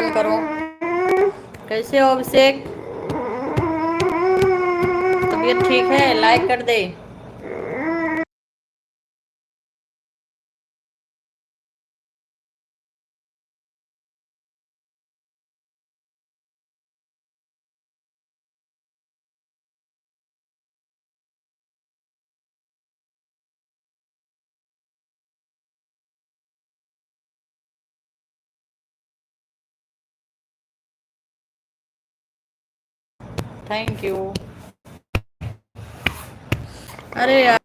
बंद करो। कैसे हो अभिषेक? तबीयत ठीक है? लाइक कर दे। Thank you. अरे यार,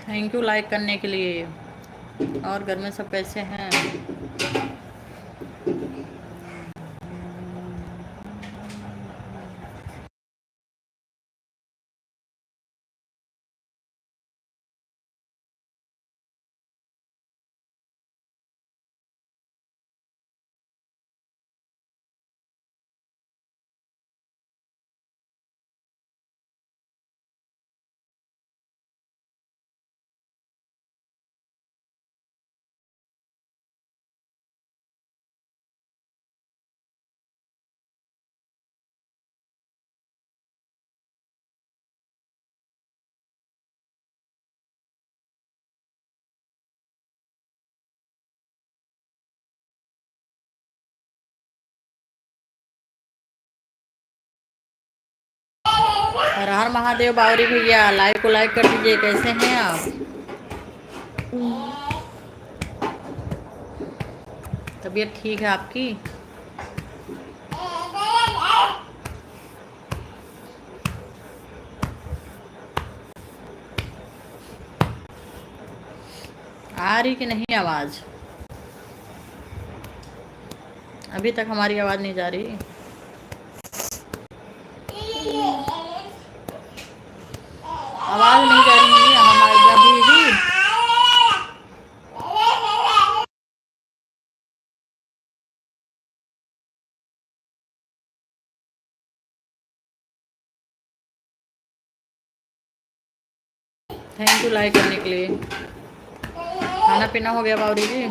थैंक यू लाइक करने के लिए। और घर में सब कैसे हैं? हर हर महादेव बावरी भैया, लाइक को लाइक कर दीजिए। कैसे हैं आप? तबीयत ठीक है आपकी? आ रही कि नहीं आवाज़? अभी तक हमारी आवाज़ नहीं जा रही। आवाज़ नहीं जा रही है हमारी अभी भी। थैंक यू लाइक करने के लिए। खाना पीना हो गया बावरी जी?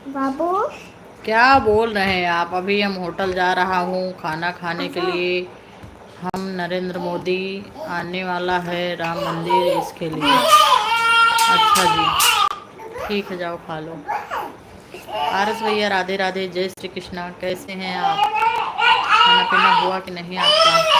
बाबू क्या बोल रहे हैं आप? अभी हम होटल जा रहा हूँ खाना खाने के लिए। हम नरेंद्र मोदी आने वाला है राम मंदिर, इसके लिए। अच्छा जी, ठीक है, जाओ खा लो। पारस भैया राधे राधे, जय श्री कृष्णा। कैसे हैं आप? खाना पीना हुआ कि नहीं आपका?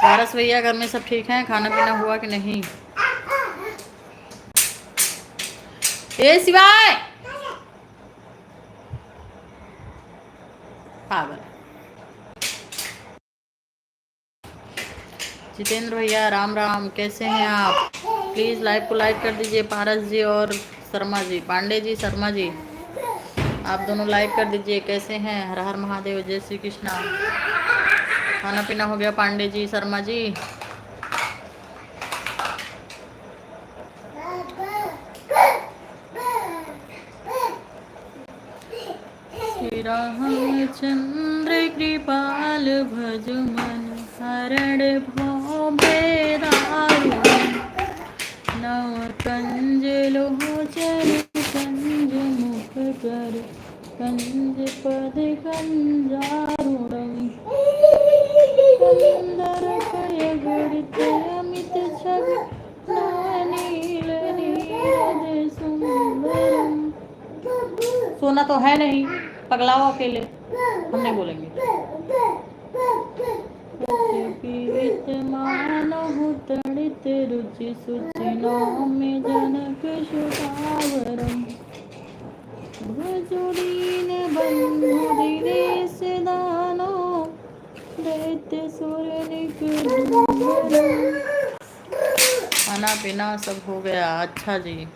पारस भैया घर में सब ठीक हैं? खाना पीना हुआ कि नहीं? ए शिवाय, पागल। जितेंद्र भैया राम राम, कैसे हैं आप? प्लीज़ लाइक को लाइक कर दीजिए। पारस जी और शर्मा जी, पांडे जी, शर्मा जी। आप दोनों लाइक कर दीजिए। कैसे हैं? हर हर महादेव, जय श्री कृष्णा। खाना पीना हो गया पांडे जी, शर्मा जी? श्री रामचंद्र कृपाल भजु मन, हरण भव भेदारुण। नव कंज लोचन कंज मुख कर, कंज पद कंजारुणम। कंदर कय गणित अमित छग, नील नीरद सुंदरम। सोना तो है नहीं, पगलाओ अकेले, हम नहीं बोलेंगे। पीड़ित मानहु तड़ित रुचि सुचि, नौमि जनक सुतावरम। भजुदीन बंधु दिनेश दानो, दैत्य सुर निकंदन। खाना पीना सब हो गया। अच्छा जी,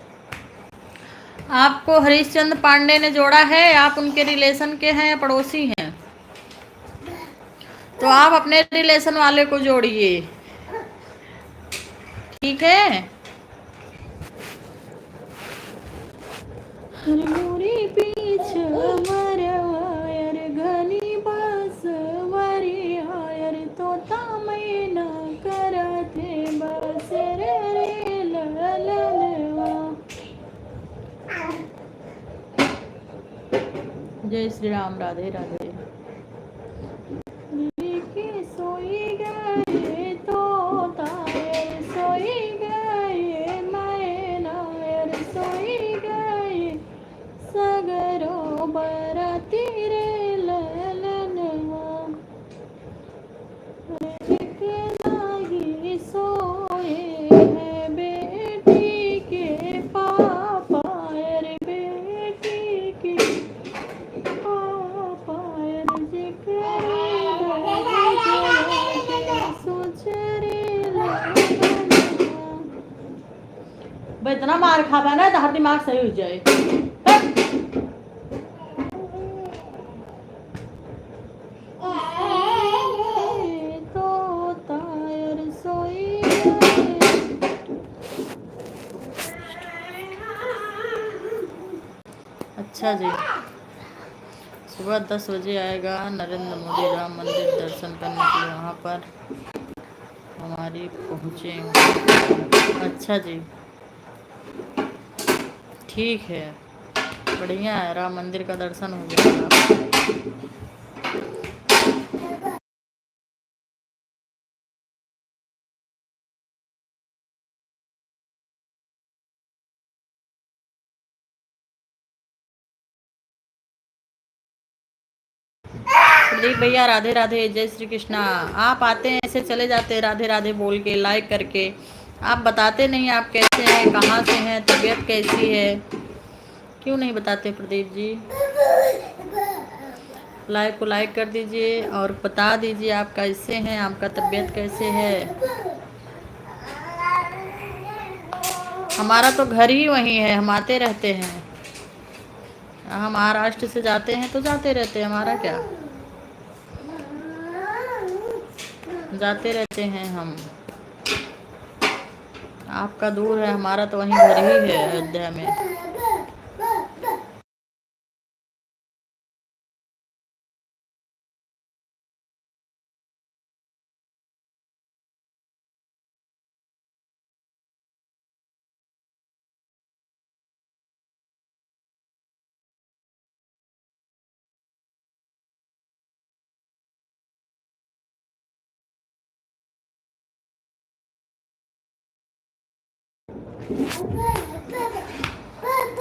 आपको हरीशचंद्र पांडे ने जोड़ा है, आप उनके रिलेशन के हैं या पड़ोसी हैं? तो आप अपने रिलेशन वाले को जोड़िए, ठीक है? हरमुरी पीछ मरवायर, घनी बस वरी आयर। तोता मैना करते बसर रे ललनवा। जय श्री राम, राधे राधे। सोई गए तोता सोई गए, मैनायर सोई गए। सगरो बरती रे ललनवा, लागी सोए है बेटी के पापा। बेटी के पापा इतना मार खावा ना तो हर दिमाग सही हो जाए। तो तायर सोई। अच्छा जी, सुबह 10 बजे आएगा नरेंद्र मोदी राम मंदिर दर्शन करने के लिए, वहाँ पर हमारी पहुँचेंगे। अच्छा जी, ठीक है, बढ़िया है, राम मंदिर का दर्शन हो जाएगा। प्रदीप भैया राधे राधे, जय श्री कृष्णा। आप आते हैं ऐसे चले जाते हैं राधे राधे बोल के, लाइक करके। आप बताते नहीं आप कैसे हैं, कहाँ से हैं, तबीयत कैसी है, क्यों नहीं बताते प्रदीप जी? लाइक को लाइक कर दीजिए और बता दीजिए आप कैसे हैं, आपका तबीयत कैसे है। हमारा तो घर ही वहीं है, हम आते रहते हैं। हम महाराष्ट्र से जाते हैं तो जाते रहते हैं, हमारा क्या, जाते रहते हैं हम। आपका दूर है, हमारा तो वहीं घर ही है, अयोध्या में।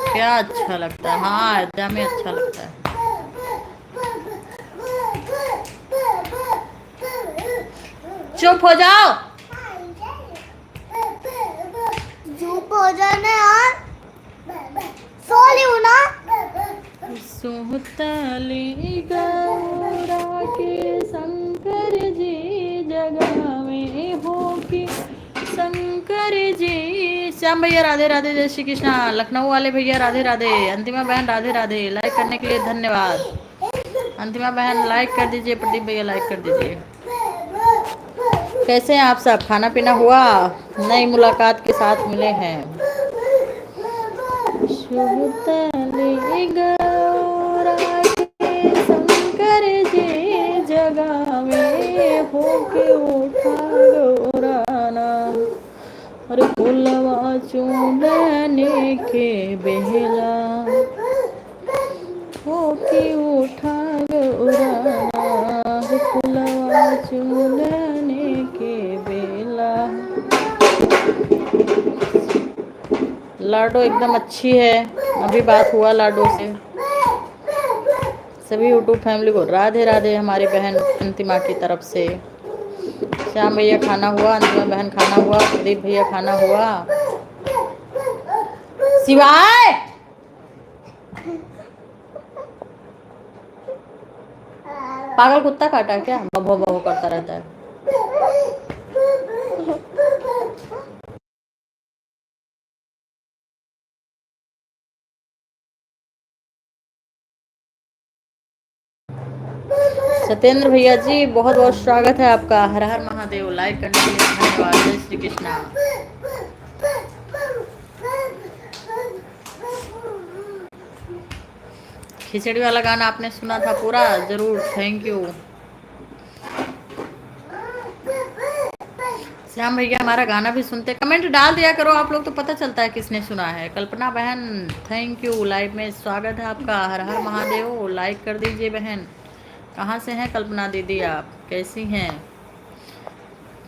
क्या अच्छा लगता है? हाँ, अयोध्या में अच्छा लगता है। चुप हो जाओ, चुप हो जाने यार, सो लियो ना। सुतली गौरा के शंकर जी, जगह में हो कि शंकर जी। श्याम भैया राधे राधे, जय श्री कृष्णा। लखनऊ वाले भैया राधे राधे। अंतिमा बहन राधे राधे, लाइक करने के लिए धन्यवाद। अंतिमा बहन लाइक कर दीजिए, प्रदीप भैया लाइक कर दीजिए। कैसे हैं आप सब? खाना पीना हुआ? नई मुलाकात के साथ मिले हैं। शुभतले गौरा के शंकर जी जगावे, होके उठा गौराना। अरे फुलवा चूड़ने के बेला, होके उठा गौराना। फुलवा चूड़ने के बेला। लाडो एकदम अच्छी है। अभी बात हुआ लाडो से। सभी यूट्यूब फैमिली को राधे राधे हमारी बहन अंतिमा की तरफ से। श्याम भैया खाना हुआ, अंतिमा बहन खाना हुआ, प्रदीप भैया खाना हुआ। शिवाय पागल कुत्ता काटा है क्या? भौ भौ करता रहता है। सत्येंद्र भैया जी बहुत बहुत स्वागत है आपका। हर हर महादेव। लाइक करने के लिए धन्यवाद। जय श्री कृष्णा। खिचड़ी वाला गाना आपने सुना था पूरा? जरूर, थैंक यू। श्याम भैया हमारा गाना भी सुनते। कमेंट डाल दिया करो आप लोग, तो पता चलता है किसने सुना है। कल्पना बहन थैंक यू, लाइव में स्वागत है आपका। हर हर महादेव। लाइक कर दीजिए बहन। कहाँ से हैं कल्पना दीदी आप? कैसी हैं?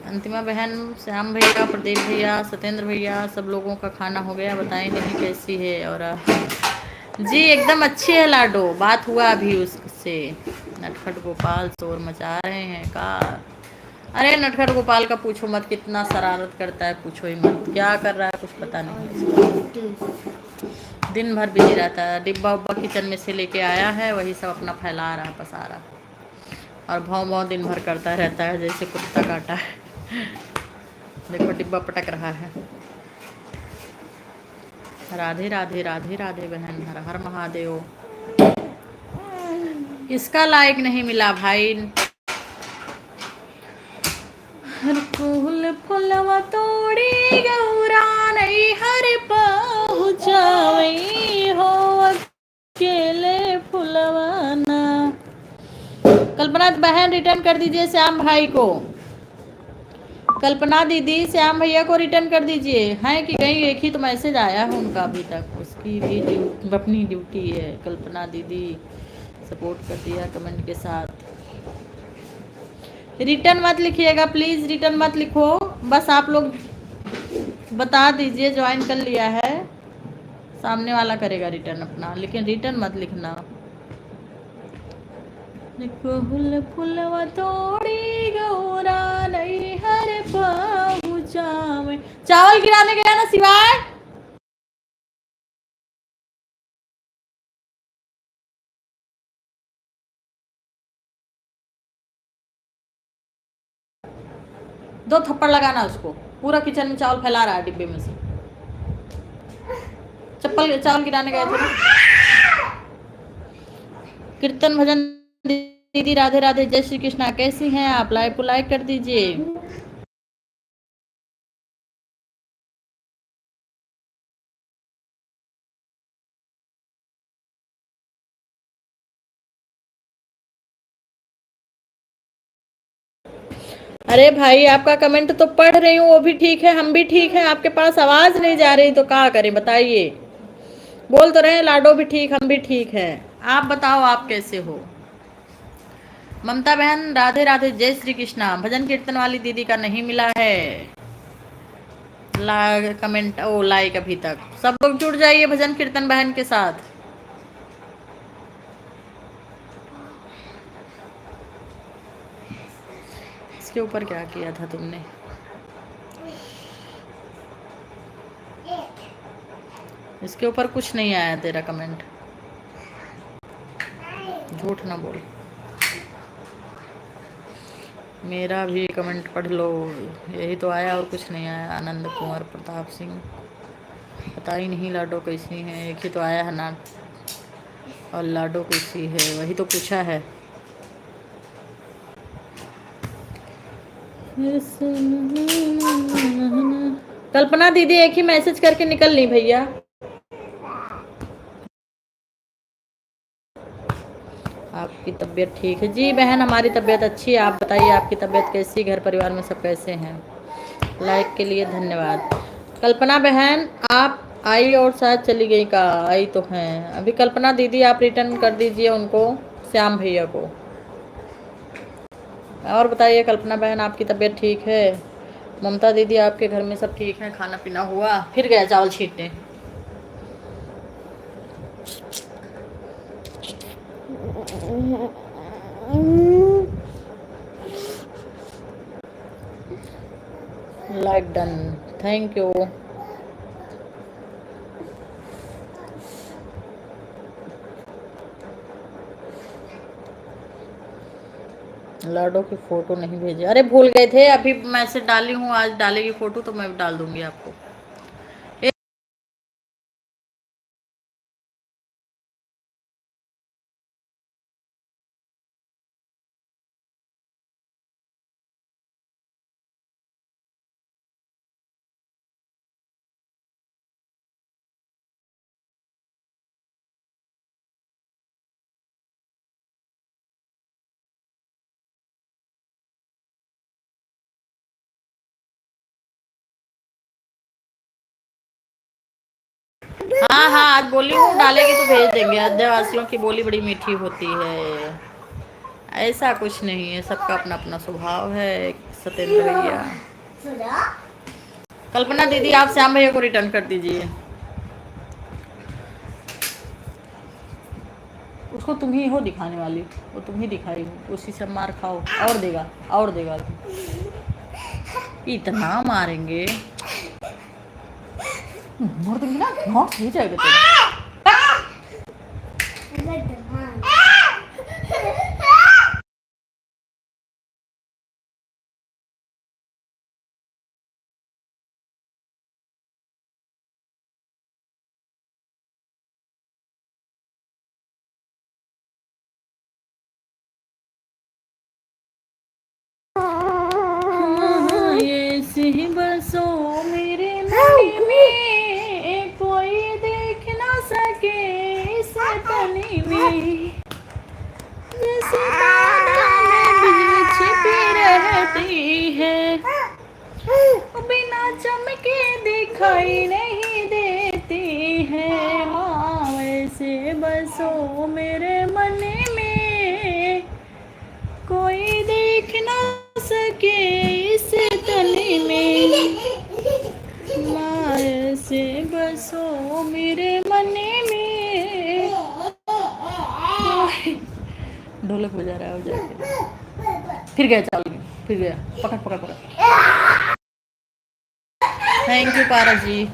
अंतिमा बहन, श्याम भैया, प्रदीप भैया, सत्येंद्र भैया, सब लोगों का खाना हो गया। बताएं नहीं कैसी है। और जी एकदम अच्छी है लाडो। बात हुआ अभी उससे। नटखट गोपाल शोर मचा रहे हैं का? अरे नटखट गोपाल का पूछो मत, कितना शरारत करता है, पूछो ही मत। क्या कर रहा है कुछ पता नहीं। दिन भर बिजी रहता है। डिब्बा उब्बा किचन में से लेके आया है, वही सब अपना फैला रहा, पसा रहा। और भौं भौं दिन भर करता रहता है जैसे कुत्ता काटा है। देखो डिब्बा पटक रहा है। राधे राधे राधे राधे बहन। हर हर महादेव। इसका लाइक नहीं मिला भाई। हर फूल फुलवा तोड़ी गौरा नहीं हर पहुँचावई हो, अकेले फुलवाना। कल्पना बहन रिटर्न कर दीजिए श्याम भाई को। कल्पना दीदी श्याम भैया को रिटर्न कर दीजिए। हैं कि कहीं? एक ही तो मैसेज आया है उनका अभी तक। उसकी भी अपनी ड्यूटी है। कल्पना दीदी सपोर्ट कर दिया कमेंट के साथ। रिटर्न मत लिखिएगा प्लीज़, रिटर्न मत लिखो। बस आप लोग बता दीजिए ज्वाइन कर लिया है, सामने वाला करेगा रिटर्न अपना, लेकिन रिटर्न मत लिखना। फूल फुलवा तोड़ी गौरा नहीं हर पहुँचावे। चावल गिराने गया ना सिवाय। दो थप्पड़ लगाना उसको। पूरा किचन में चावल फैला रहा है डिब्बे में से। चावल गिराने गए थे ना। कीर्तन भजन दीदी राधे राधे, जय श्री कृष्णा। कैसी हैं आप? लाइव को लाइक कर दीजिए। अरे भाई आपका कमेंट तो पढ़ रही हूँ, वो भी ठीक है, हम भी ठीक है। आपके पास आवाज नहीं जा रही तो क्या करें बताइए। बोल तो रहे लाडो भी ठीक, हम भी ठीक है। आप बताओ आप कैसे हो? ममता बहन राधे राधे, जय श्री कृष्णा। भजन कीर्तन वाली दीदी का नहीं मिला है कमेंट ओ लाइक अभी तक। सब लोग जुड़ जाइए भजन कीर्तन बहन के साथ। इसके ऊपर क्या किया था तुमने? इसके ऊपर कुछ नहीं आया तेरा कमेंट। झूठ ना बोल। मेरा भी कमेंट पढ़ लो। यही तो आया और कुछ नहीं आया। आनंद कुंवर प्रताप सिंह, पता ही नहीं लाडो कैसी है, एक ही तो आया है ना। और लाडो कैसी है वही तो पूछा है। कल्पना दीदी एक ही मैसेज करके निकल ली भैया। आपकी तबीयत ठीक है जी बहन? हमारी तबीयत अच्छी है। आप बताइए आपकी तबीयत कैसी, घर परिवार में सब कैसे हैं? लाइक के लिए धन्यवाद। कल्पना बहन आप आई और शायद चली गई का? आई तो हैं अभी। कल्पना दीदी आप रिटर्न कर दीजिए उनको, श्याम भैया को। और बताइए कल्पना बहन आपकी तबीयत ठीक है? ममता दीदी आपके घर में सब ठीक है? खाना पीना हुआ? फिर गया चावल छीटने। Like done, thank you. लाडो की फोटो नहीं भेजी? अरे भूल गए थे, अभी मैसेज डाली हूँ, आज डालेगी फोटो तो मैं डाल दूंगी आपको। हाँ हाँ आज बोली हूँ डालेगी तो भेज देंगे। अयोध्यावासियों की बोली बड़ी मीठी होती है। ऐसा कुछ नहीं है, सबका अपना अपना स्वभाव है। सत्येंद्र भैया, कल्पना दीदी आप श्याम भैया को रिटर्न कर दीजिए। उसको तुम ही हो दिखाने वाली, वो तुम ही दिखाई हो, उसी से मार खाओ। और देगा और देगा, इतना मारेंगे मार देंगे ना, नॉट सही जाएगा ये सी बसों मेरे मन में, कोई देख ना सके इस तनी में, जैसे बादल में बिजली छिपी रहती है, बिना चमके दिखाई नहीं देती है। माँ वैसे बसो मेरे मन में, कोई देख ना सके इस तनी में, माँ ऐसे बसो मेरे मन में। ढोलक बजा रहा है हो जाके। फिर गया चावल, फिर गया, पकड़ पकड़ पकड़। थैंक यू पारा जी।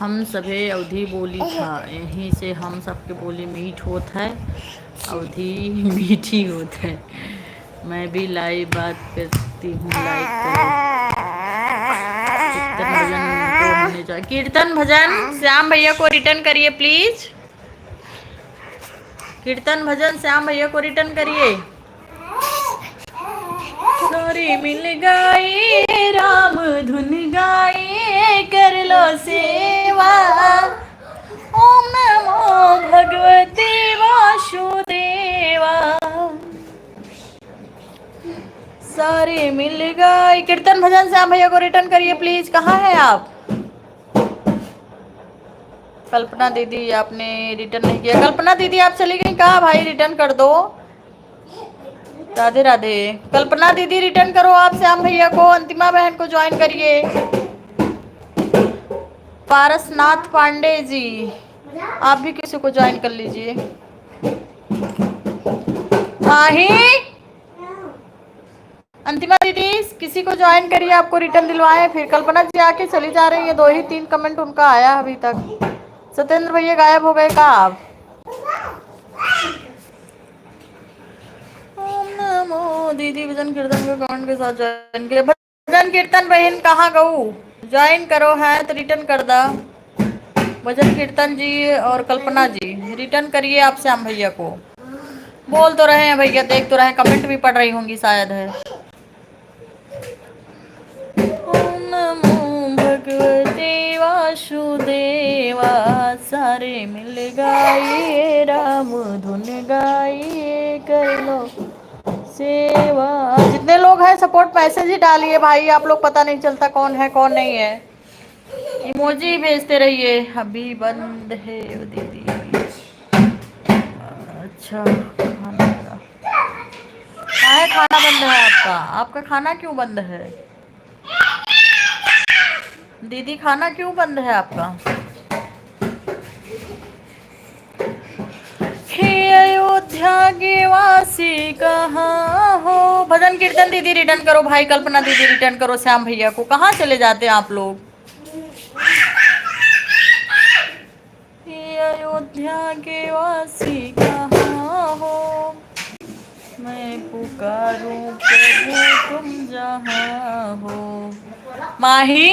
हम सभे अवधि बोली था, यहीं से हम सबके बोली मीठ होत है, अवधि मीठी होत है। मैं भी लाइव बात करती हूँ, लाइक करो। कीर्तन भजन तो होने चाहिए। कीर्तन भजन श्याम भैया को रिटर्न करिए प्लीज। कीर्तन भजन श्याम भैया को रिटर्न करिए। सॉरी मिल गई राम धुन गाई, कर लो सेवा। ओम नमो भगवते वासुदेवा। सारे मिल गए। कीर्तन भजन श्याम भैया को रिटर्न करिए प्लीज। कहाँ है आप? कल्पना दीदी आपने रिटर्न नहीं किया। कल्पना दीदी आप चली गई कहाँ भाई? रिटर्न कर दो। राधे राधे। कल्पना दीदी रिटर्न करो आप श्याम भैया को, अंतिमा बहन को ज्वाइन करिए। पारसनाथ पांडे जी आप भी किसी को ज्वाइन कर लीजिए। माही अंतिमा दीदी किसी को ज्वाइन करिए, आपको रिटर्न दिलवाए। फिर कल्पना जी आके चली जा रही है, 2 ही 3 कमेंट उनका आया अभी तक। सत्येंद्र भैया गायब हो गए का आप? नमो दीदी भजन कीर्तन के कमेंट के साथ ज्वाइन किए। भजन कीर्तन बहन कहाँ गऊ? ज्वाइन करो है तो रिटर्न कर दा। भजन कीर्तन जी और कल्पना जी रिटर्न करिए आप श्याम भैया को। बोल तो रहे हैं भैया, देख तो रहे, कमेंट भी पढ़ रही होंगी शायद है। नमो भगवते वासुदेवा, सारे मिल गाइए राम धुन गाइए, कर लो सेवा। जितने लोग हैं सपोर्ट मैसेज ही डालिए भाई, आप लोग पता नहीं चलता कौन है कौन नहीं है। इमोजी भेजते रहिए। अभी बंद है दीदी। अच्छा खाना बंद है आपका? आपका खाना क्यों बंद है दीदी? खाना क्यों बंद है आपका? हे अयोध्या के वासी कहाँ हो? भजन कीर्तन दीदी रिटर्न करो भाई, कल्पना दीदी रिटर्न करो श्याम भैया को। कहाँ चले जाते हैं आप लोग? हे अयोध्या के वासी कहाँ हो, मैं पुकारूं प्रभु तुम जहाँ हो। माही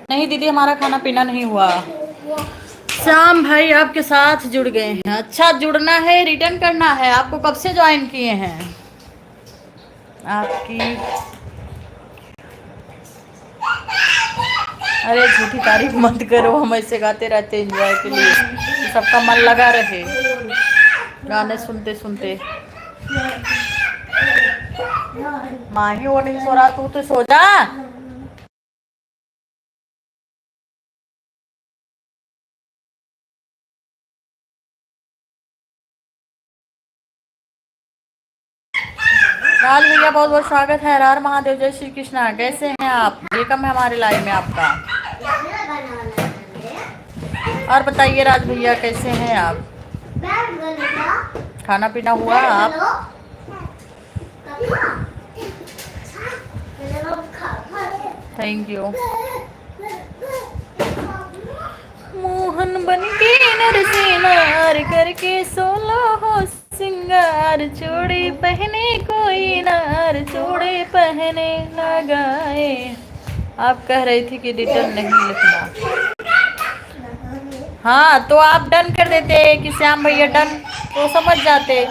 नहीं दीदी, हमारा खाना पीना नहीं हुआ। श्याम भाई आपके साथ जुड़ गए हैं। अच्छा जुड़ना है, रिटर्न करना है। आपको कब से ज्वाइन किए हैं? आपकी अरे झूठी तारीफ मत करो, हम ऐसे गाते रहते एंजॉय के लिए, सबका मन लगा रहे गाने सुनते सुनते। माही वो नहीं सो रहा, तू तो सो जा। राज भैया बहुत बहुत स्वागत है। हर हर महादेव, जय श्री कृष्णा। कैसे हैं आप? वेलकम है हमारे लाइव में आपका। और बताइए राज भैया कैसे हैं आप? खाना पीना हुआ आप? Thank you. मोहन बन के नरसिंगार करके 16 हो सिंगार, चूड़ी पहने कोई नार चूड़ी पहने लगाए। आप कह रही थी कि रिटर्न नहीं लिखना। हाँ तो आप डन कर देते कि श्याम भैया डन, तो समझ जाते।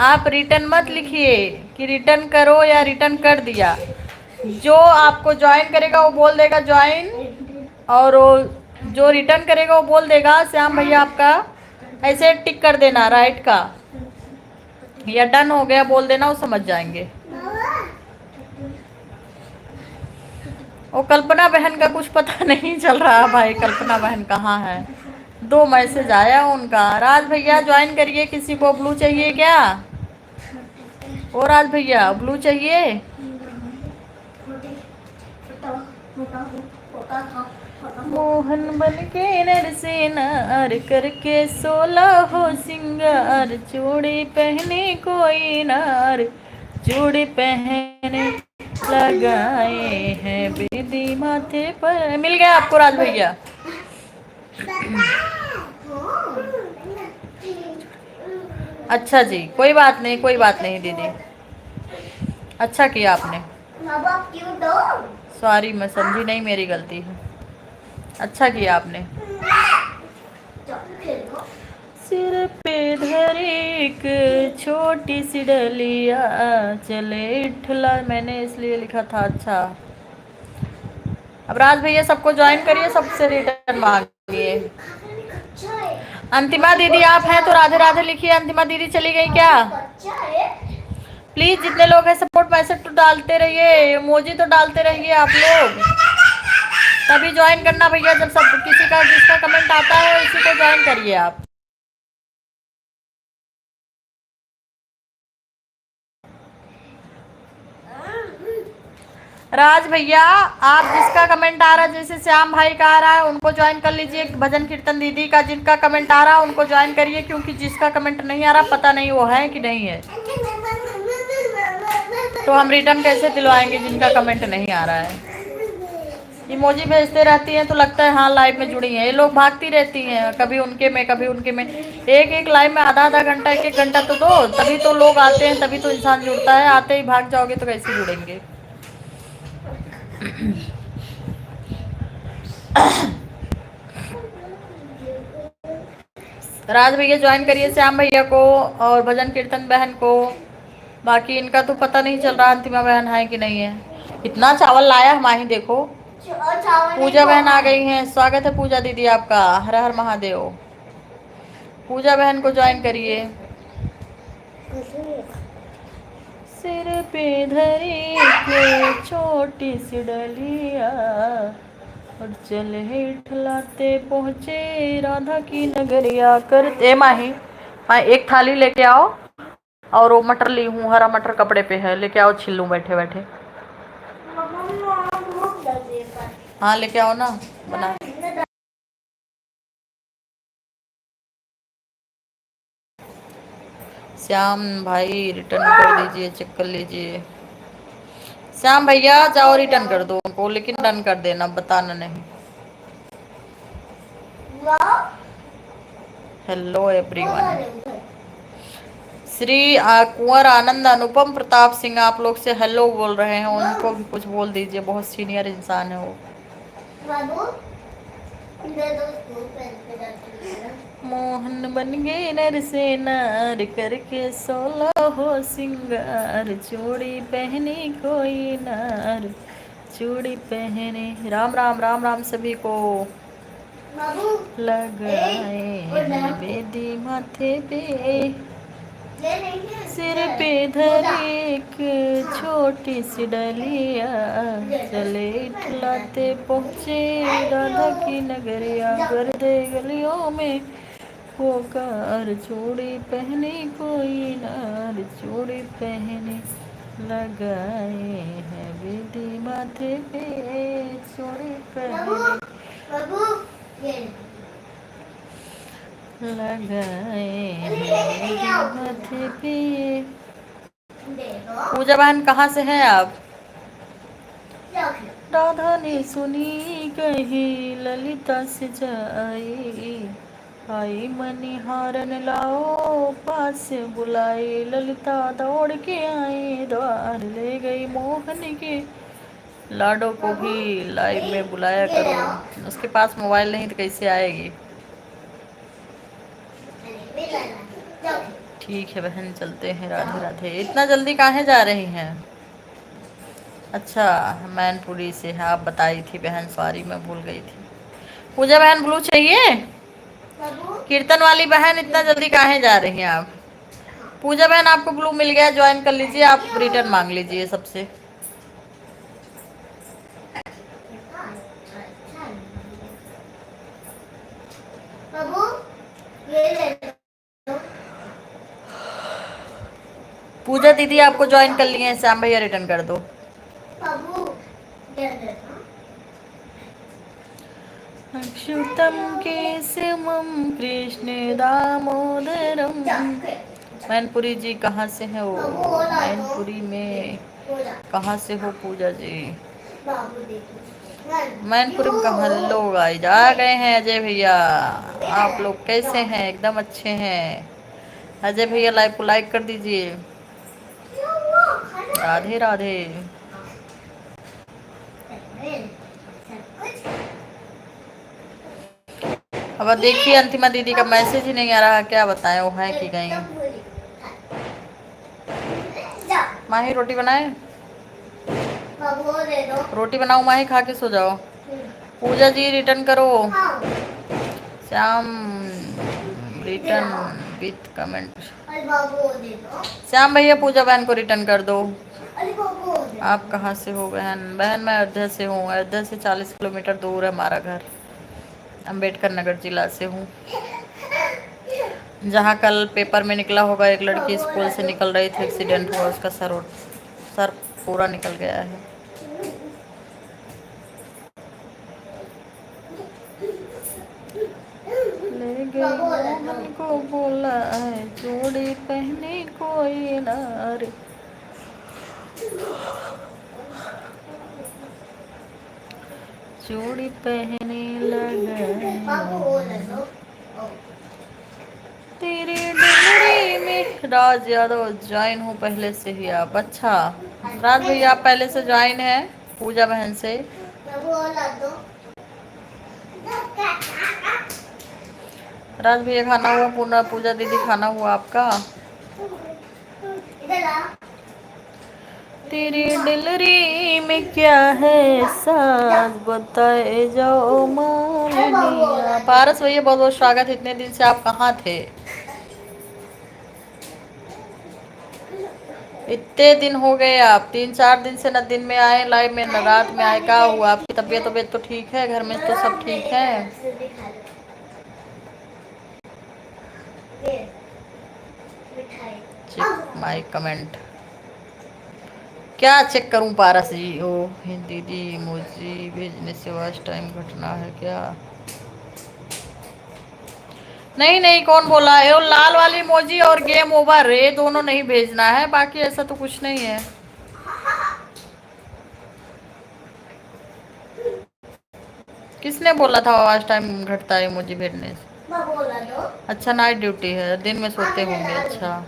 आप रिटर्न मत लिखिए कि रिटर्न करो या रिटर्न कर दिया। जो आपको ज्वाइन करेगा वो बोल देगा ज्वाइन, और जो रिटर्न करेगा वो बोल देगा श्याम भैया आपका, ऐसे टिक कर देना राइट का, या डन हो गया बोल देना, वो समझ जाएंगे। वो कल्पना बहन का कुछ पता नहीं चल रहा भाई, कल्पना बहन कहाँ है? 2 मैसेज आया उनका। राज भैया ज्वाइन करिए, किसी को ब्लू चाहिए क्या? ओ राज भैया ब्लू चाहिए? मोहन बन के नरसेनार करके 16 हो सिंगार, चूड़ी पहने कोई नार, चूड़ी पहने लगाए हैं बेदी माथे पर। मिल गया आपको राज भैया? अच्छा जी, कोई बात नहीं, कोई बात नहीं दीदी, अच्छा किया आपने। सॉरी, मैं समझी नहीं, मेरी गलती है। अच्छा किया आपने। सिर पे धर एक छोटी सी डलिया, चले ठुला, मैंने इसलिए लिखा था। अच्छा, अब राज भैया सबको ज्वाइन करिए, सबसे रिटर्न मांगिए। अंतिमा दीदी आप हैं तो राधे राधे लिखिए। अंतिमा दीदी चली गई क्या? प्लीज जितने लोग हैं सपोर्ट मैसेज तो डालते रहिए, इमोजी तो डालते रहिए आप लोग, तभी ज्वाइन करना भैया। जब सब किसी का जिसका कमेंट आता है उसी को ज्वाइन करिए आप। राज भैया आप जिसका कमेंट आ रहा है, जैसे श्याम भाई का आ रहा है उनको ज्वाइन कर लीजिए। भजन कीर्तन दीदी का जिनका कमेंट आ रहा है उनको ज्वाइन करिए, क्योंकि जिसका कमेंट नहीं आ रहा पता नहीं वो है कि नहीं है, तो हम रिटर्न कैसे दिलवाएंगे जिनका कमेंट नहीं आ रहा है। इमोजी भेजते रहती हैं तो लगता है हाँ लाइव में जुड़ी हैं। ये लोग भागती रहती हैं, कभी उनके में कभी उनके में। एक एक लाइव में आधा आधा घंटा, एक एक घंटा तो दो, तभी तो लोग आते हैं, तभी तो इंसान जुड़ता है। आते ही भाग जाओगे तो कैसे जुड़ेंगे? राज भैया ज्वाइन करिए श्याम भैया को और भजन कीर्तन बहन को। बाकी इनका तो पता नहीं चल रहा अंतिमा बहन है कि नहीं है। इतना चावल लाया हमारी, देखो। पूजा बहन आ गई हैं, स्वागत है पूजा दीदी आपका। हर हर महादेव। पूजा बहन को ज्वाइन करिए। सिर पे धरी के छोटी सी डलिया, और चले ठलाते पहुँचे राधा की नगरिया। करते माही एक थाली लेके आओ, और वो मटर ली हूँ, हरा मटर कपड़े पे है, लेके आओ, छिल लूँ बैठे बैठे। हाँ लेके आओ ना, बना। श्याम भाई रिटर्न कर दीजिए, चेक कर लीजिए। श्याम भैया जाओ रिटर्न कर दो उनको, लेकिन डन कर देना, बताना नहीं। Hello everyone. श्री कुंवर आनंद अनुपम प्रताप सिंह आप लोग से हेलो बोल रहे हैं, उनको भी कुछ बोल दीजिए, बहुत सीनियर इंसान है वो। मोहन बन गए नरसेनार करके 16 हो सिंगार, चूड़ी पहने कोई नार, चूड़ी पहने। राम राम राम राम सभी को। लगाए हैं बेदी माथे पे, सिर पे धर एक छोटी सी डलिया, चले ठलाते पहुँचे राधा की नगरिया। कर दे गलियों में होकर चूड़ी पहने कोई नार, चूड़ी पहने लगाए हैं बेदी माथे पे, चूड़ी पहने लगाए हैं माथे पे। पूजा बहन कहाँ से हैं आप? राधा ने सुनी कही ललिता से जाई, आई मनिहारन लाओ पास बुलाई, ललिता दौड़ के आई द्वार ले गई मोहन के लाडो को भी लाइव में बुलाया करो, उसके पास मोबाइल नहीं तो कैसे आएगी। ठीक है बहन, चलते हैं। राधे राधे। इतना जल्दी काहे जा रही हैं? अच्छा, मैनपुरी से है, आप बताई थी बहन, सॉरी मैं भूल गई थी। पूजा बहन ब्लू चाहिए? कीर्तन वाली बहन इतना जल्दी काहे जा रही हैं आप? पूजा बहन आपको ब्लू मिल गया, ज्वाइन कर लीजिए, आप रिटर्न मांग लीजिए सबसे। पूजा दीदी आपको ज्वाइन कर लिए हैं, श्याम भैया रिटर्न कर दो। अच्युतम केशवम कृष्ण दामोदरम। मैनपुरी जी कहाँ से है वो? मैनपुरी में कहाँ से हो पूजा जी? मैनपुरी में कहाँ? लोग गाइस आ गए हैं। अजय भैया आप लोग कैसे हैं? एकदम अच्छे हैं। अजय भैया लाइव को लाइक कर दीजिए। राधे राधे। अब देखिए अंतिमा दीदी का मैसेज ही नहीं आ रहा, क्या बताएं वो है कि गई। माही रोटी बनाए? रोटी बनाओ माही, खा के सो जाओ। पूजा जी रिटर्न करो। Shyam return with comment. Shyam भैया पूजा बहन को रिटर्न कर दो। आप कहाँ से हो बहन? बहन मैं अयोध्या से हूँ। अयोध्या से 40 किलोमीटर दूर है हमारा घर। अम्बेडकर नगर जिला से हूँ, जहाँ कल पेपर में निकला होगा, एक लड़की स्कूल से निकल रही थी, एक्सीडेंट हुआ, उसका सर पूरा निकल गया है। ले गई मोहन को बोला है चूड़ी पहने कोई नारी। चूड़ी पहने लगा तेरे डुमरी में। राज यादव ज्वाइन हूँ पहले से ही आप? अच्छा राज भैया आप पहले से ज्वाइन है पूजा बहन से। राज भैया खाना हुआ? पूना पूजा दीदी खाना हुआ आपका? तेरी डिलरी में क्या है साज बताए जाओ मालिनिया। पारस भैया बहुत बहुत स्वागत। इतने दिन से आप कहाँ थे? इतने दिन हो गए, आप 3-4 दिन से न दिन में आए लाइव में न रात में आए। क्या हुआ? आपकी तबीयत तो ठीक है? घर में तो सब ठीक है? Check my comment. क्या चेक करूं पारस जी? ओ दीदी इमोजी भेजने से वॉच टाइम घटना है क्या? नहीं नहीं, कौन बोला है? वो लाल वाली इमोजी और गेम ओवर, ये दोनों नहीं भेजना है, बाकी ऐसा तो कुछ नहीं है। किसने बोला था आवाज टाइम घटता है इमोजी भेजने से? अच्छा नाइट ड्यूटी है, दिन में सोते होंगे। अच्छा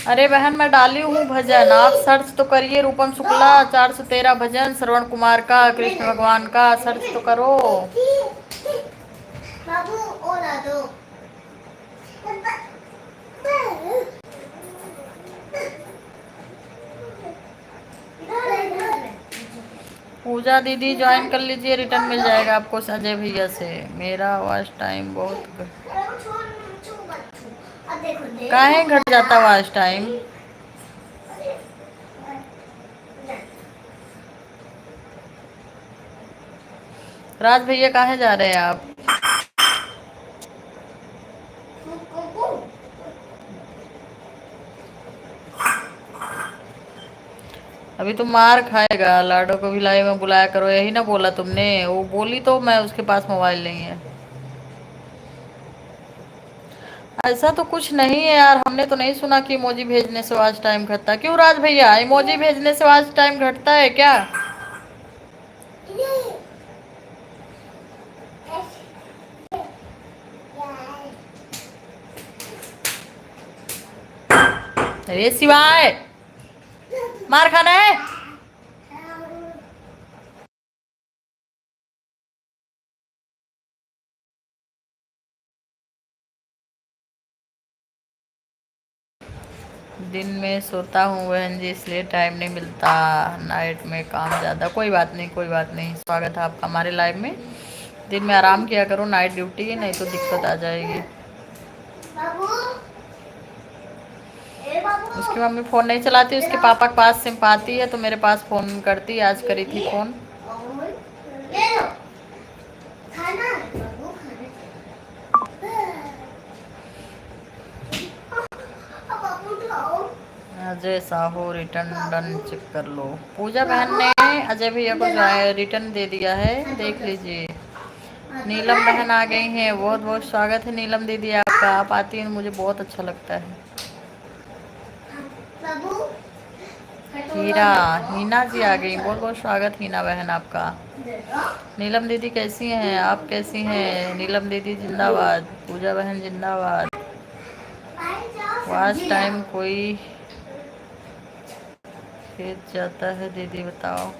अरे बहन मैं डाली हूँ भजन, आप सर्च तो करिए। रूपम शुक्ला 413 भजन श्रवण कुमार का, कृष्ण भगवान का सर्च तो करो। पूजा दीदी ज्वाइन कर लीजिए, रिटर्न मिल जाएगा आपको अजय भैया से। मेरा वॉच टाइम बहुत काहे घट जाता वॉच टाइम? राज भैया कहाँ जा रहे हैं आप? अभी तो मार खाएगा। लाडो को भी लाइव में बुलाया करो, यही ना बोला तुमने? वो बोली तो मैं, उसके पास मोबाइल नहीं है। ऐसा तो कुछ नहीं है यार, हमने तो नहीं सुना कि इमोजी भेजने से वॉच टाइम घटता है। क्यों राज भैया, इमोजी भेजने से वॉच टाइम घटता है क्या? अरे सिवाय मार खाना है। दिन में सोता हूँ बहन जी, इसलिए टाइम नहीं मिलता। नाइट में काम ज़्यादा। कोई बात नहीं, कोई बात नहीं। स्वागत है आपका हमारे लाइव में। दिन में आराम किया करो, नाइट ड्यूटी है, नहीं तो दिक्कत आ जाएगी। उसकी मम्मी फ़ोन नहीं चलाती, उसके पापा के पास सिम पाती है तो मेरे पास फ़ोन करती है। आज करी थी phone. Ajay Sahu return done check कर लो। पूजा बहन ने अजय भैया को रिटर्न दे दिया है, देख लीजिए। नीलम बहन आ गई हैं, बहुत बहुत स्वागत है नीलम दीदी आपका। आप आती हैं मुझे बहुत अच्छा लगता है। हीरा, हीना जी आ गई, बहुत बहुत स्वागत हीना बहन आपका। नीलम दीदी कैसी हैं आप, कैसी हैं नीलम दीदी? जिंदाबाद। पूजा बहन जिंदाबाद। वाच टाइम कोई खेत जाता है दीदी बताओ।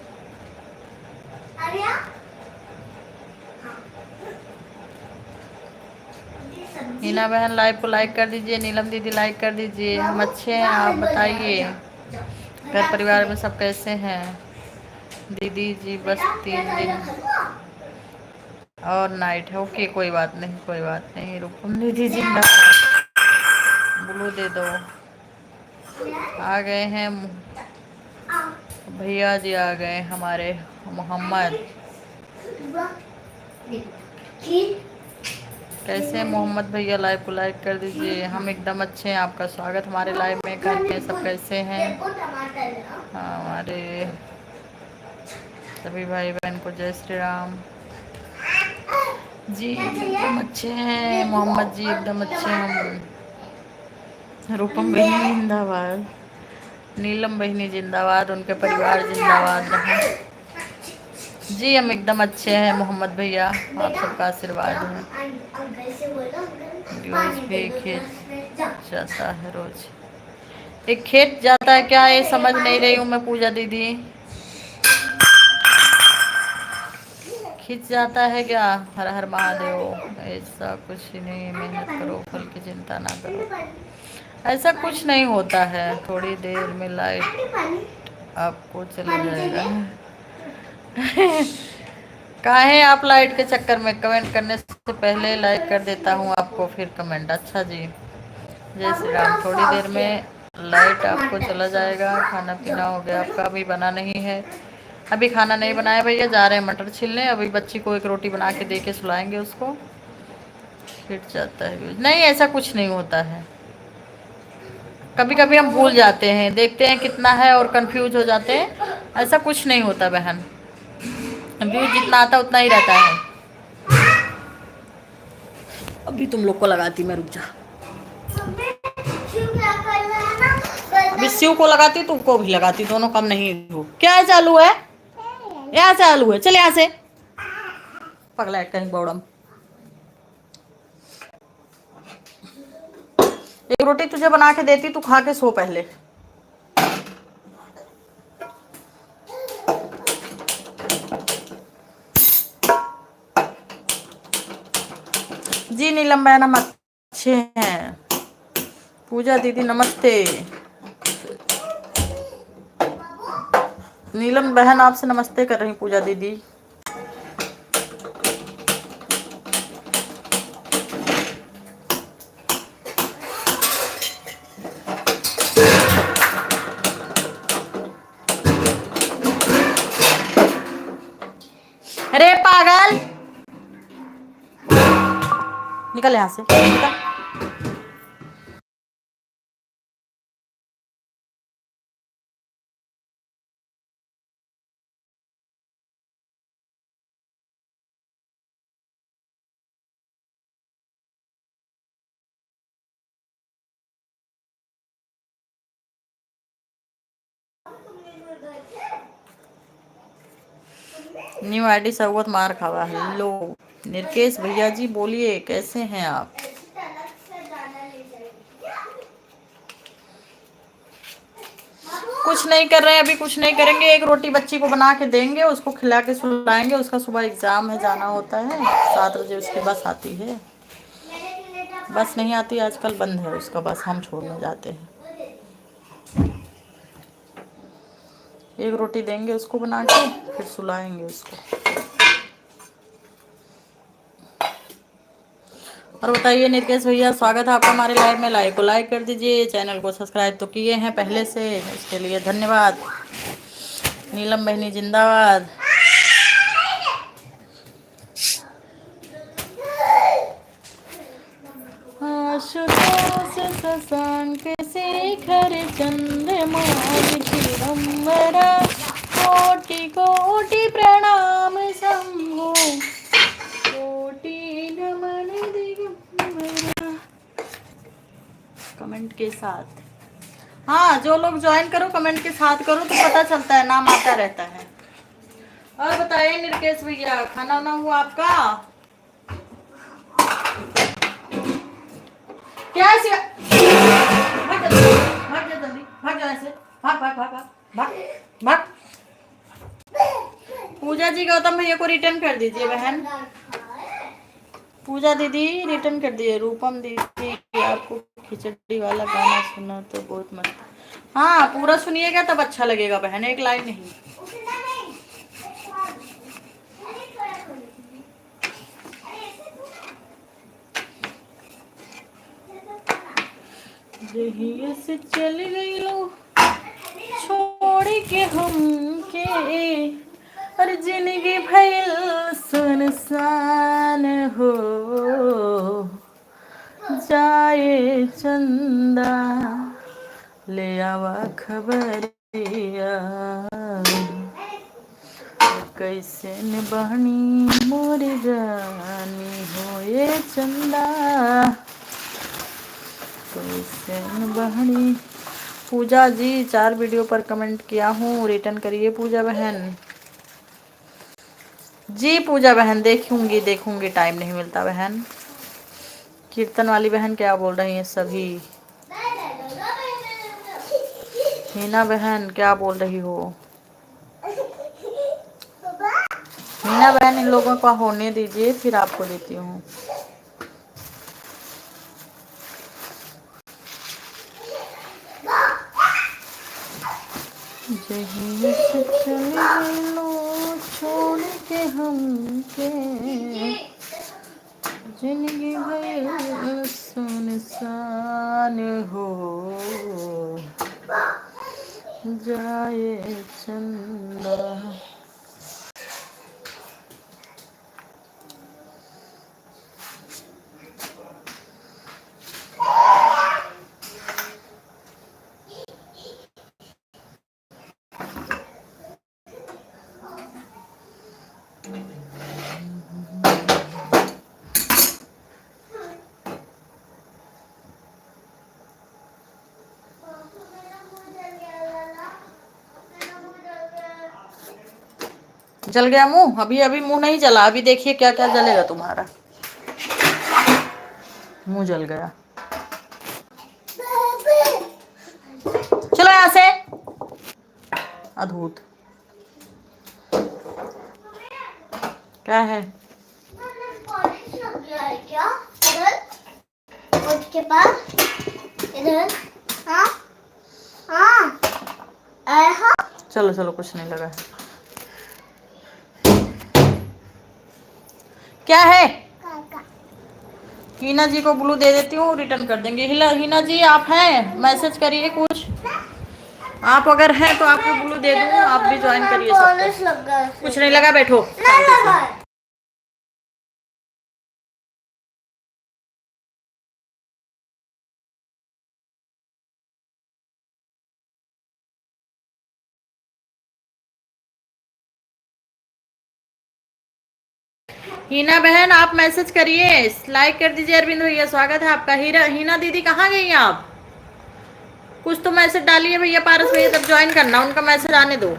हीना बहन लाइव को लाइक कर दीजिए, नीलम दीदी लाइक कर दीजिए। हम अच्छे हैं, आप बताइए घर परिवार में सब कैसे हैं? दीदी जी बस 3 दिन और नाइट है। ओके कोई बात नहीं, कोई बात नहीं। रुकुम दीदी जिंदाबाद। ब्लू दे दो। आ गए हैं भैया जी, आ गए हमारे मोहम्मद। कैसे मोहम्मद भैया? लाइव को लाइक कर दीजिए। हम एकदम अच्छे हैं, आपका स्वागत हमारे लाइव में। घर में सब कैसे हैं? हमारे सभी भाई बहन को जय श्री राम जी। एकदम अच्छे हैं मोहम्मद जी, एकदम अच्छे हैं। रूपम बहनी जिंदाबाद, नीलम बहनी जिंदाबाद, उनके परिवार जिंदाबाद रहे जी। हम एकदम अच्छे हैं मोहम्मद भैया, आप सबका आशीर्वाद है। रोज भी खेत जाता है, रोज एक खेत जाता है क्या? ये समझ नहीं रही हूँ मैं पूजा दीदी। खिंच जाता है क्या? हर हर महादेव। ऐसा कुछ नहीं, मेहनत करो फल की चिंता ना करो। ऐसा कुछ नहीं होता है, थोड़ी देर में लाइट आपको चला जाएगा। काहे आप लाइट के चक्कर में? कमेंट करने से पहले लाइक कर देता हूँ आपको, फिर कमेंट। अच्छा जी, जय श्री राम। थोड़ी देर में लाइट आपको चला जाएगा। खाना पीना हो गया आपका? अभी बना नहीं है, अभी खाना नहीं बनाया भैया। जा रहे हैं मटर छीलने। अभी बच्ची को एक रोटी बना के दे के सुलाएंगे उसको। फिर जाता है नहीं, ऐसा कुछ नहीं होता है। कभी कभी हम भूल जाते हैं, देखते हैं कितना है और कंफ्यूज हो जाते हैं। ऐसा कुछ नहीं होता बहन, व्यूज जितना आता उतना ही रहता है। अभी तुम लोग को लगाती मैं, रुक जा। अभी शिव को लगाती तुमको भी लगाती, दोनों कम नहीं हो। क्या चालू है? यहाँ चालू है, चल यहाँ से पगला कहीं बौड़म। एक रोटी तुझे बना के देती, तू खा के सो पहले। जी नीलम बहन हम अच्छे हैं। पूजा दीदी नमस्ते। नीलम बहन आपसे नमस्ते कर रही पूजा दीदी। अरे पागल, निकल यहाँ से, निकल। न्यू आईडी सबूत मार खावा। हेलो निर्केश भैया जी, बोलिए कैसे हैं आप? कुछ नहीं कर रहे हैं, अभी कुछ नहीं करेंगे। एक रोटी बच्ची को बना के देंगे, उसको खिला के सुलाएंगे। उसका सुबह एग्जाम है, जाना होता है। 7 बजे उसकी बस आती है। बस नहीं आती आजकल, बंद है उसका बस, हम छोड़ने जाते हैं। एक रोटी देंगे उसको बना के, फिर सुलाएंगे उसको। और बताइए नितेश भैया, स्वागत है आपका हमारे लाइव में। लाइक को लाइक कर दीजिए, चैनल को सब्सक्राइब तो किए हैं पहले से, इसके लिए धन्यवाद। नीलम बहनी जिंदाबाद। आशुतोष शशांक शेखर चंद्रमा दिगंबरा, कोटि कोटि प्रणाम शंभो, कोटि नमन दिगंबरा। कमेंट के साथ, हाँ जो लोग ज्वाइन करो कमेंट के साथ करो तो पता चलता है, नाम आता रहता है। और बताइए निरकेश भैया, खाना वाना हुआ आपका? क्या है? भाग जल्दी, भाग जा जल्दी, भाग जा ऐसे, भाग भाग भाग भाग भाग भाग। पूजा जी गौतम भैया को रिटर्न कर दीजिए बहन। पूजा दीदी रिटर्न कर दिए। रूपम दीदी आपको खिचड़ी वाला गाना सुना तो बहुत मस्त। हाँ पूरा सुनिएगा तब अच्छा लगेगा बहन, एक लाइन नहीं। जहिया से चल गई लो छोड़ के हम के, और जिंदगी भइल सुनसान हो जाए चंदा, ले आवा खबरिया, कैसे निभानी मोर जानी हो ये चंदा, कैसे निभानी। पूजा जी 4 वीडियो पर कमेंट किया हूँ, रिटर्न करिए पूजा बहन। जी पूजा बहन देखूंगी देखूंगी, टाइम नहीं मिलता बहन। कीर्तन वाली बहन क्या बोल रही हैं सभी? हीना बहन क्या बोल रही हो? हीना बहन इन लोगों को होने दीजिए, फिर आपको देती हूँ। जहिया से चले लो छोड़ के हम के, जिंदगी भर सुनसान हो जाए चंदा। जल गया मुंह? अभी अभी मुंह नहीं जला, अभी देखिए क्या क्या जलेगा तुम्हारा। मुंह जल गया। चलो यहाँ से अधूत। क्या है? क्या उसके पास इधर? हाँ हाँ चलो चलो, कुछ नहीं लगा है। क्या है? हीना जी को ब्लू दे देती हूँ, रिटर्न कर देंगे। हीना जी आप हैं? मैसेज करिए कुछ। आप अगर हैं तो आपको ब्लू दे दूँ, आप भी ज्वाइन करिए। कुछ नहीं लगा, बैठो। हीना बहन आप मैसेज करिए, लाइक कर दीजिए। अरविंद भैया स्वागत है आपका। हीना दीदी कहाँ गई हैं आप? कुछ तो मैसेज डालिए भैया। पारस भैया तब ज्वाइन करना, उनका मैसेज आने दो।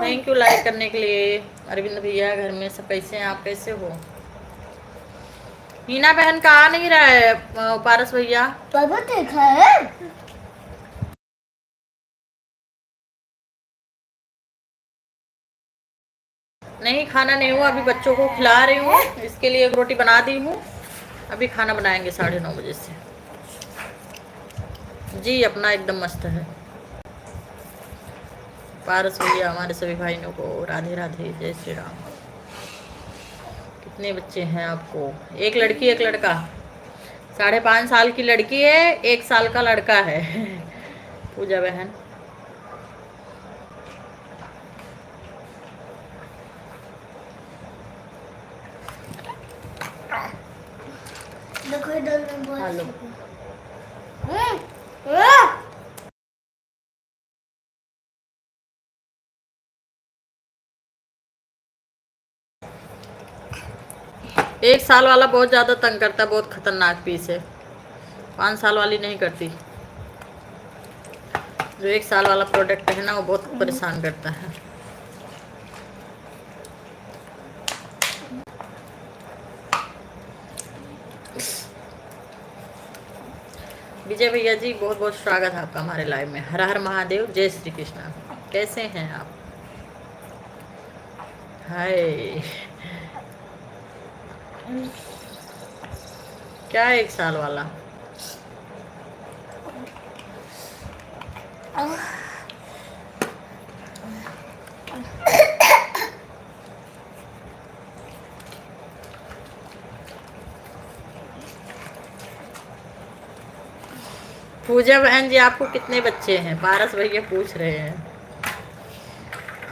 थैंक यू लाइक करने के लिए। अरविंद भैया घर में सब कैसे हैं, आप कैसे हो? हीना बहन का आ नहीं रहा है पारस भैया। देखा है नहीं, खाना नहीं हुआ अभी, बच्चों को खिला रही हूँ, इसके लिए एक रोटी बना दी हूँ। अभी खाना बनाएंगे 9:30 बजे से। जी अपना एकदम मस्त है। पारस भैया हमारे सभी भाइयों को राधे राधे, जय श्री राम। कितने बच्चे हैं आपको? एक लड़की एक लड़का। 5.5 साल की लड़की है, 1 साल का लड़का है। पूजा बहन हेलो। 1 साल वाला बहुत ज़्यादा तंग करता है, बहुत खतरनाक पीस है। 5 साल वाली नहीं करती। जो 1 साल वाला प्रोडक्ट है ना, वो बहुत परेशान करता है। विजय भैया जी बहुत बहुत स्वागत है आपका हमारे लाइव में। हर हर महादेव, जय श्री कृष्णा। कैसे हैं आप? हाय क्या 1 साल वाला? पूजा बहन जी आपको कितने बच्चे हैं? पारस भैया पूछ रहे हैं।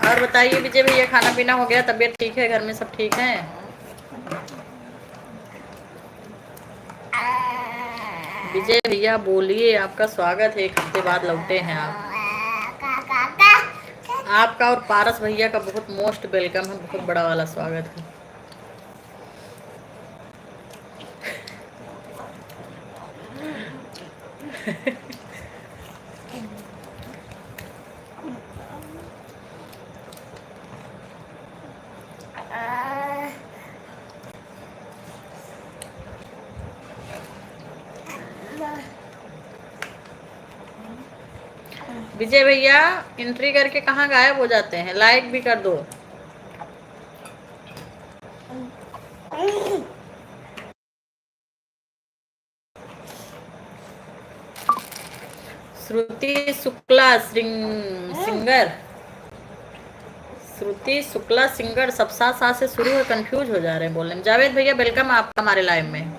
और बताइए विजय भैया, खाना पीना हो गया? तबीयत ठीक है? घर में सब ठीक है? विजय भैया बोलिए, आपका स्वागत है। 1 हफ्ते बाद लौटे हैं आप। आपका और पारस भैया का बहुत मोस्ट वेलकम है, बहुत बड़ा वाला स्वागत है। विजय भैया एंट्री करके कहाँ गायब हो जाते हैं? लाइक भी कर दो। श्रुति शुक्ला सिंगर, श्रुति शुक्ला सिंगर सब साथ से शुरू है, कंफ्यूज हो जा रहे हैं बोलने में। जावेद भैया वेलकम आपका हमारे लाइव में।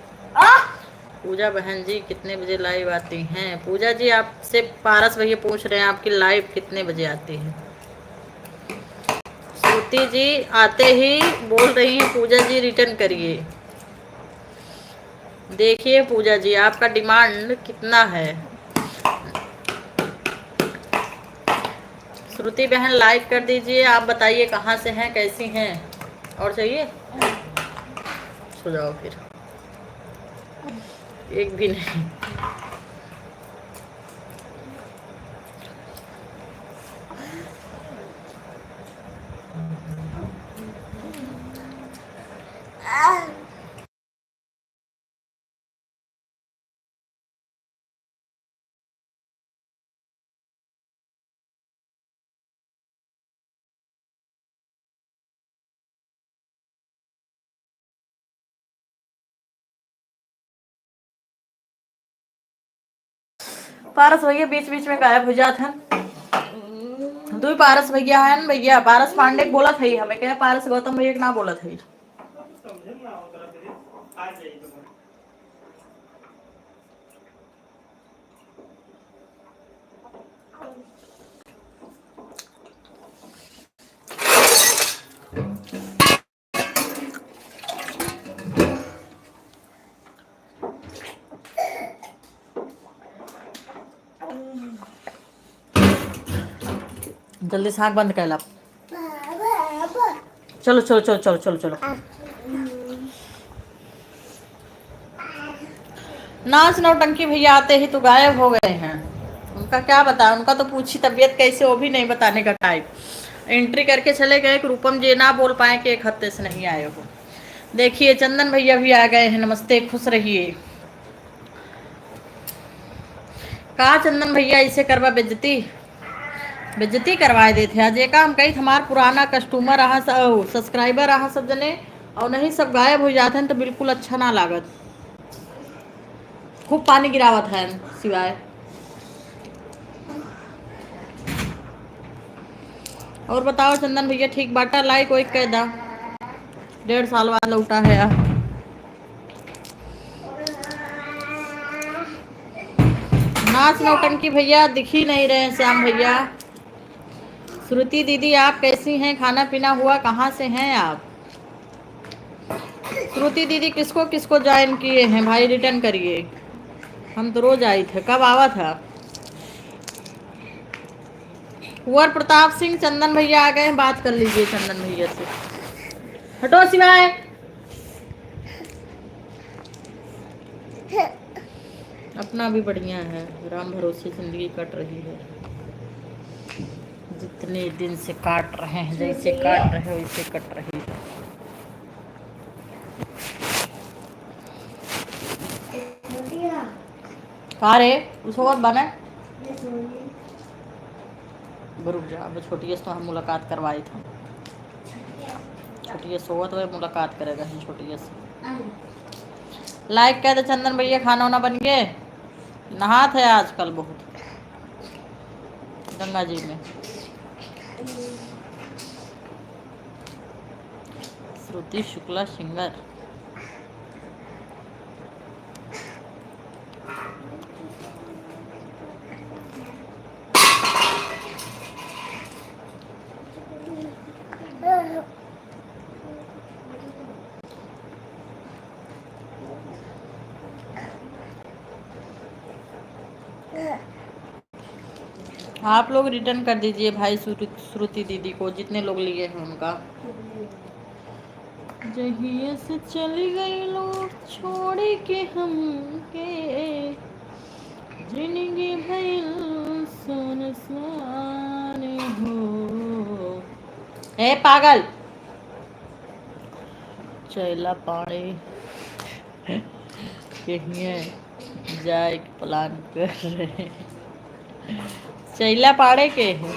पूजा बहन जी कितने बजे लाइव आती हैं? पूजा जी आपसे पारस भैया पूछ रहे हैं आपकी लाइव कितने बजे आती है। श्रुति जी आते ही बोल रही हैं पूजा जी रिटर्न करिए। देखिए पूजा जी आपका डिमांड कितना है? श्रुति बहन लाइक कर दीजिए। आप बताइए कहाँ से हैं, कैसी हैं? और चाहिए? सो जाओ फिर, एक भी नहीं। पारस भैया बीच बीच में गायब हो जात हन। दो पारस भैया है भैया। पारस पांडे बोला था हमें, क्या पारस गौतम भैया के ना बोला था। जल्दी से आँख बंद कर ला। चलो चलो चलो चलो चलो चलो। नाच नौटंकी भैया आते ही तो गायब हो गए हैं। उनका क्या बताया, उनका तो पूछी तबीयत कैसे, वो भी नहीं बताने का टाइम। एंट्री करके चले गए कि रूपम जी ना बोल पाए कि एक हफ्ते से नहीं आए हो। देखिए चंदन भैया भी आ गए हैं, नमस्ते, खुश रहिए। कहा चंदन भैया इसे करवा बेइज्जती, बेइज्जती करवाए देते आज। एक काम कही, हमार पुराना कस्टमर रहा, सब्सक्राइबर रहा सब जने, और नहीं सब गायब हो जाते हैं तो बिल्कुल अच्छा ना लागत। खूब पानी गिरावत है सिवाय। और बताओ चंदन भैया ठीक बाटा, लाइक वाइक कह दा, 1.5 साल बाद लौटा है यार। नाच नौटंकी भैया दिख ही नहीं रहे हैं श्याम भैया। श्रुति दीदी आप कैसी हैं, खाना पीना हुआ, कहाँ से हैं आप? श्रुति दीदी किसको किसको ज्वाइन किए हैं भाई, रिटर्न करिए। हम तो रोज आई थे, कब आवा था? कुंवर प्रताप सिंह, चंदन भैया आ गए हैं, बात कर लीजिए चंदन भैया से। हटो सिवाय। अपना भी बढ़िया है, राम भरोसे जिंदगी कट रही है। जितने दिन से काट रहे हैं, जैसे काट रहे हो वैसे कट रही है। कहा रे उस और बने रुक जा, अब छोटी तो हम मुलाकात करवाई था। छोटी सोवत हुए मुलाकात करेगा हम छोटी से। लाइक कह दे चंदन भैया, खाना वाना बन गए? नहा थे आजकल बहुत गंगा जी में। श्रुति शुक्ला सिंगर, आप लोग रिटर्न कर दीजिए भाई श्रुति दीदी को, जितने लोग लिए हैं उनका। जहिया से चली गई लोग छोड़ के हमके, जिंदगी भइल सुनसान हो। ए पागल, चैला पाड़े कहीं जाए प्लान कर रहे। चैला पाड़े के है,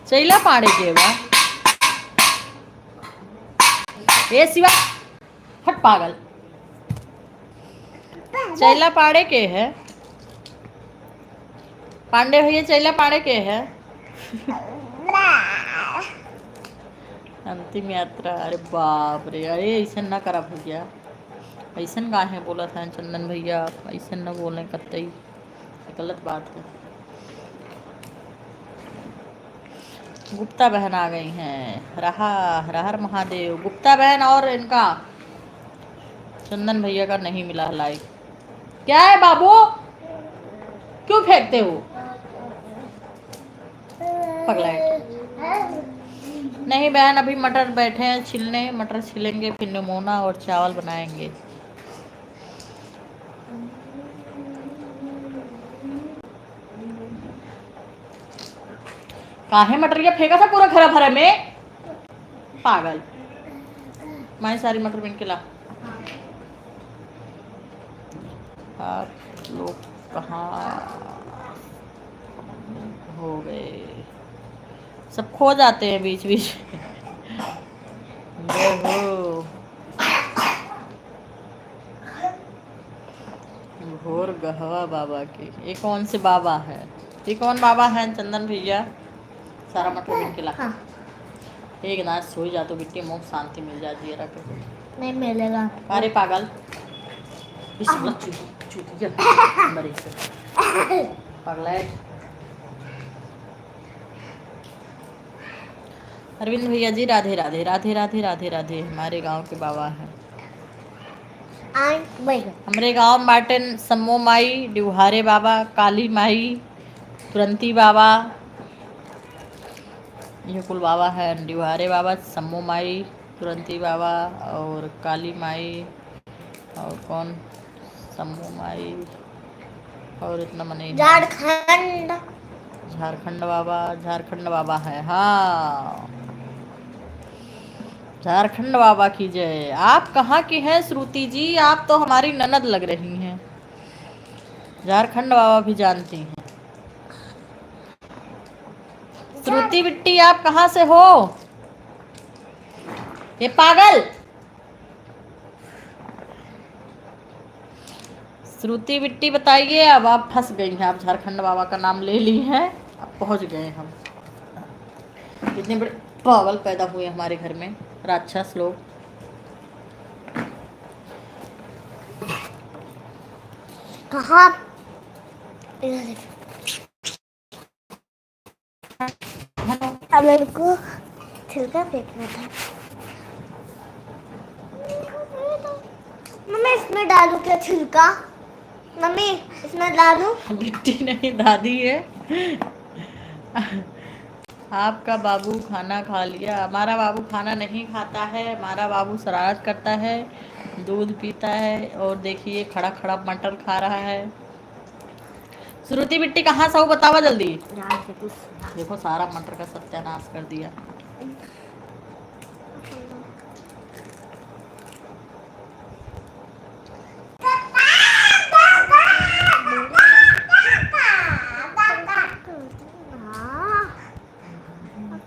चैला पाड़े के बा। ए शिवा हट पागल, चैला पाड़े के है। पांडे भैया चैला पाड़े के है। अंतिम यात्रा, अरे बाप रे, अरे ऐसा ना करा भैया, ऐसा काहे बोला था चंदन भैया, ऐसा न बोले कतई, गलत बात है। गुप्ता बहन आ गई हैं, रहा हर हर महादेव। गुप्ता बहन और इनका चंदन भैया का नहीं मिला लाइक। क्या है बाबू, क्यों फेंकते हो? पगलाइट नहीं बहन, अभी मटर बैठे हैं छिलने, मटर छिलेंगे फिर नमूना और चावल बनाएंगे। काहे मटर फेंका था पूरा खरा भरा में, पागल। मैं सारी मटर बिन के ला। आप लोग कहाँ हो गए, सब खो जाते हैं बीच बीच घोर गहवा बाबा के, ये कौन से बाबा है? ये कौन बाबा है चंदन भैया? सारा मटर बिन के ला। हाँ। एक ना सो जा तो बिट्टी मुख शांति मिल जाती है। नहीं मिलेगा। अरे पागल, अरविंद भैया जी राधे राधे राधे राधे राधे राधे। हमारे गांव के बाबा हैं। हमारे गांव में बाटन सम्मो माई, डिवहारे बाबा, काली माई, तुरंती बाबा, ये कुल बाबा है। डिवहारे बाबा, सम्मो माई, तुरंती बाबा और काली माई, और कौन सम्मो माई, और इतना मने झारखंड झारखंड बाबा है। हाँ, झारखंड बाबा की जय। आप कहाँ की हैं श्रुति जी? आप तो हमारी ननद लग रही हैं। झारखंड बाबा भी जानती हैं। श्रुति बिट्टी आप कहाँ से हो? ये पागल श्रुति बिट्टी बताइए। अब आप फंस गई हैं। आप झारखंड बाबा का नाम ले ली हैं, अब पहुंच गए हम। इतने बड़े पागल पैदा हुए हमारे घर में, राक्षस लोग। कहाँ? अब मेरे को छिलका फेंकना था। मम्मी इसमें डालू क्या छिलका? मम्मी इसमें डालू? बिट्टी नहीं, दादी है। आपका बाबू खाना खा लिया? हमारा बाबू खाना नहीं खाता है। हमारा बाबू शरारत करता है, दूध पीता है, और देखिए खड़ा खड़ा मटर खा रहा है। श्रुति बिट्टी कहाँ से हो बतावा जल्दी। देखो सारा मटर का सत्यानाश कर दिया।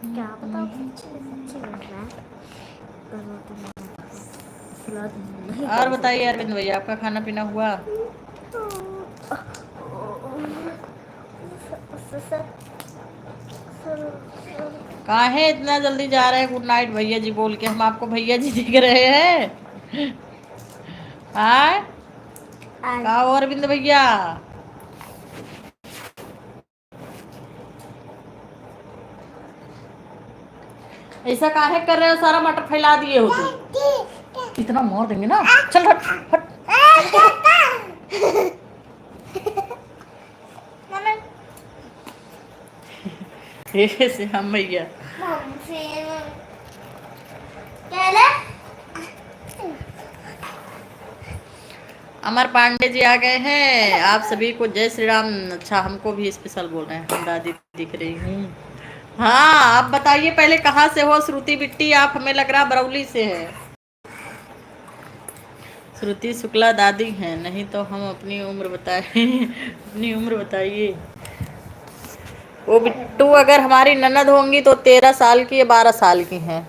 क्या बताओ? और बताइए अरविंद भैया, आपका खाना पीना हुआ? काहे इतना जल्दी जा रहे हैं गुड नाइट भैया जी बोल के? हम आपको भैया जी दिख रहे हैं। हाँ कहा हो अरविंद भैया? ऐसा काहे कर रहे हो? सारा मटर फैला दिए हो तुम। इतना मार देंगे ना। चल हट हट। से हम भैया अमर पांडे जी आ गए हैं। आप सभी को जय श्री राम। अच्छा, हमको भी स्पेशल बोल रहे हैं। हम दादी दिख रही हूँ। हाँ आप बताइए पहले कहाँ से हो श्रुति बिट्टी? आप हमें लग रहा बरौली से है। श्रुति शुक्ला दादी हैं, नहीं तो हम अपनी उम्र बताए। अपनी उम्र बताइए। वो बिट्टू अगर हमारी ननद होंगी तो 13 साल की या 12 साल की हैं।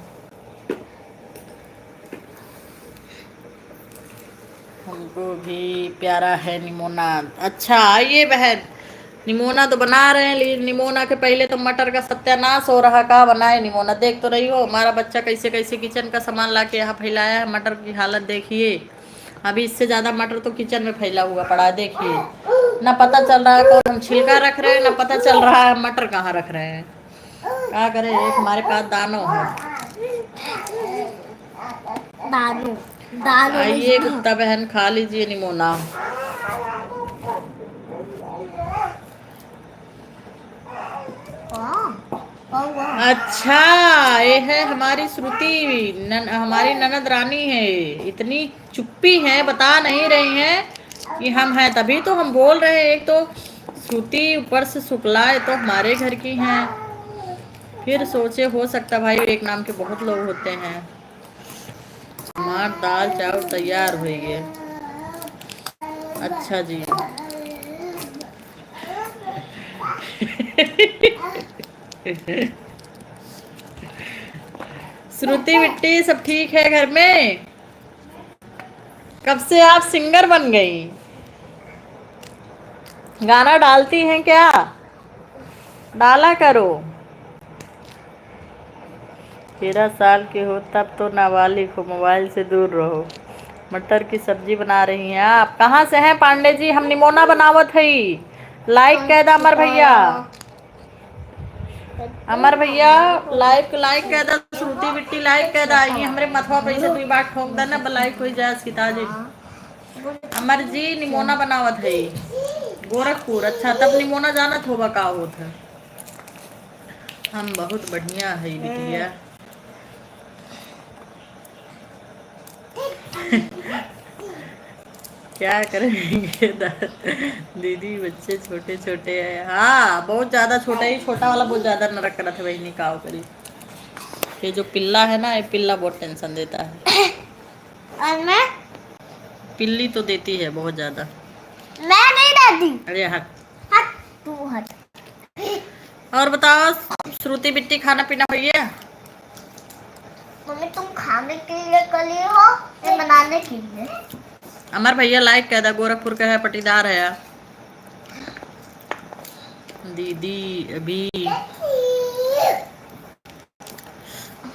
हमको भी प्यारा है निमोना। अच्छा आइए बहन, निमोना तो बना रहे हैं, लेकिन निमोना के पहले तो मटर का सत्यानाश हो रहा। कहाँ बनाए निमोना? देख तो रही हो हमारा बच्चा कैसे कैसे किचन का सामान ला के यहाँ फैलाया है। मटर की हालत देखिए। अभी इससे ज़्यादा मटर तो किचन में फैला हुआ पड़ा है। देखिए ना पता चल रहा है कौन हम छिलका रख रहे हैं, ना पता चल रहा है मटर कहाँ रख रहे हैं। क्या करें, एक हमारे पास दानो है। दानो आइए गुप्ता बहन खा लीजिए निमोना। अच्छा ये है हमारी श्रुति, हमारी ननद रानी है। इतनी चुप्पी है, बता नहीं रही हैं कि हम हैं, तभी तो हम बोल रहे हैं। एक तो श्रुति ऊपर से शुक्ला, है तो हमारे घर की हैं। फिर सोचे हो सकता भाई एक नाम के बहुत लोग होते हैं। हमार दाल चावल तैयार हो गए। अच्छा जी। श्रुति बिट्टी सब ठीक है घर में? कब से आप सिंगर बन गई? गाना डालती हैं क्या? डाला करो। 13 साल के हो तब तो नाबालिग हो, मोबाइल से दूर रहो। मटर की सब्जी बना रही हैं आप? कहाँ से हैं पांडे जी? हम निमोना बनावत है। लाइक कह दा अमर भैया। अमर भैया लाइक कह दा। श्रुति बिट्टी लाइक कह दा। ये हमरे मथवा पे से 2 बार ठोक दा ना, लाइक हो जाए सीताजी। अमर जी निमोना बनावत है गोरखपुर। अच्छा तब निमोना जानत होगा का होत है। हम बहुत बढ़िया है बिटिया। क्या करेंगे दीदी, बच्चे छोटे छोटे हैं। हाँ बहुत ज्यादा छोटा, ही छोटा वाला बहुत ज्यादा नरक करा था बहनी का करी। ये जो पिल्ला है ना, ये पिल्ला बहुत टेंशन देता है। और मैं पिल्ली तो देती है बहुत ज्यादा। मैं नहीं दादी। अरे हट हट तू हट। और बताओ श्रुति बिट्टी, खाना पीना हो गया? मम्मी तुम खाने के लिए कली हो या बनाने के लिए? अमर भैया लाइक कह दा, गोरखपुर का है, पटीदार है यार। दीदी अभी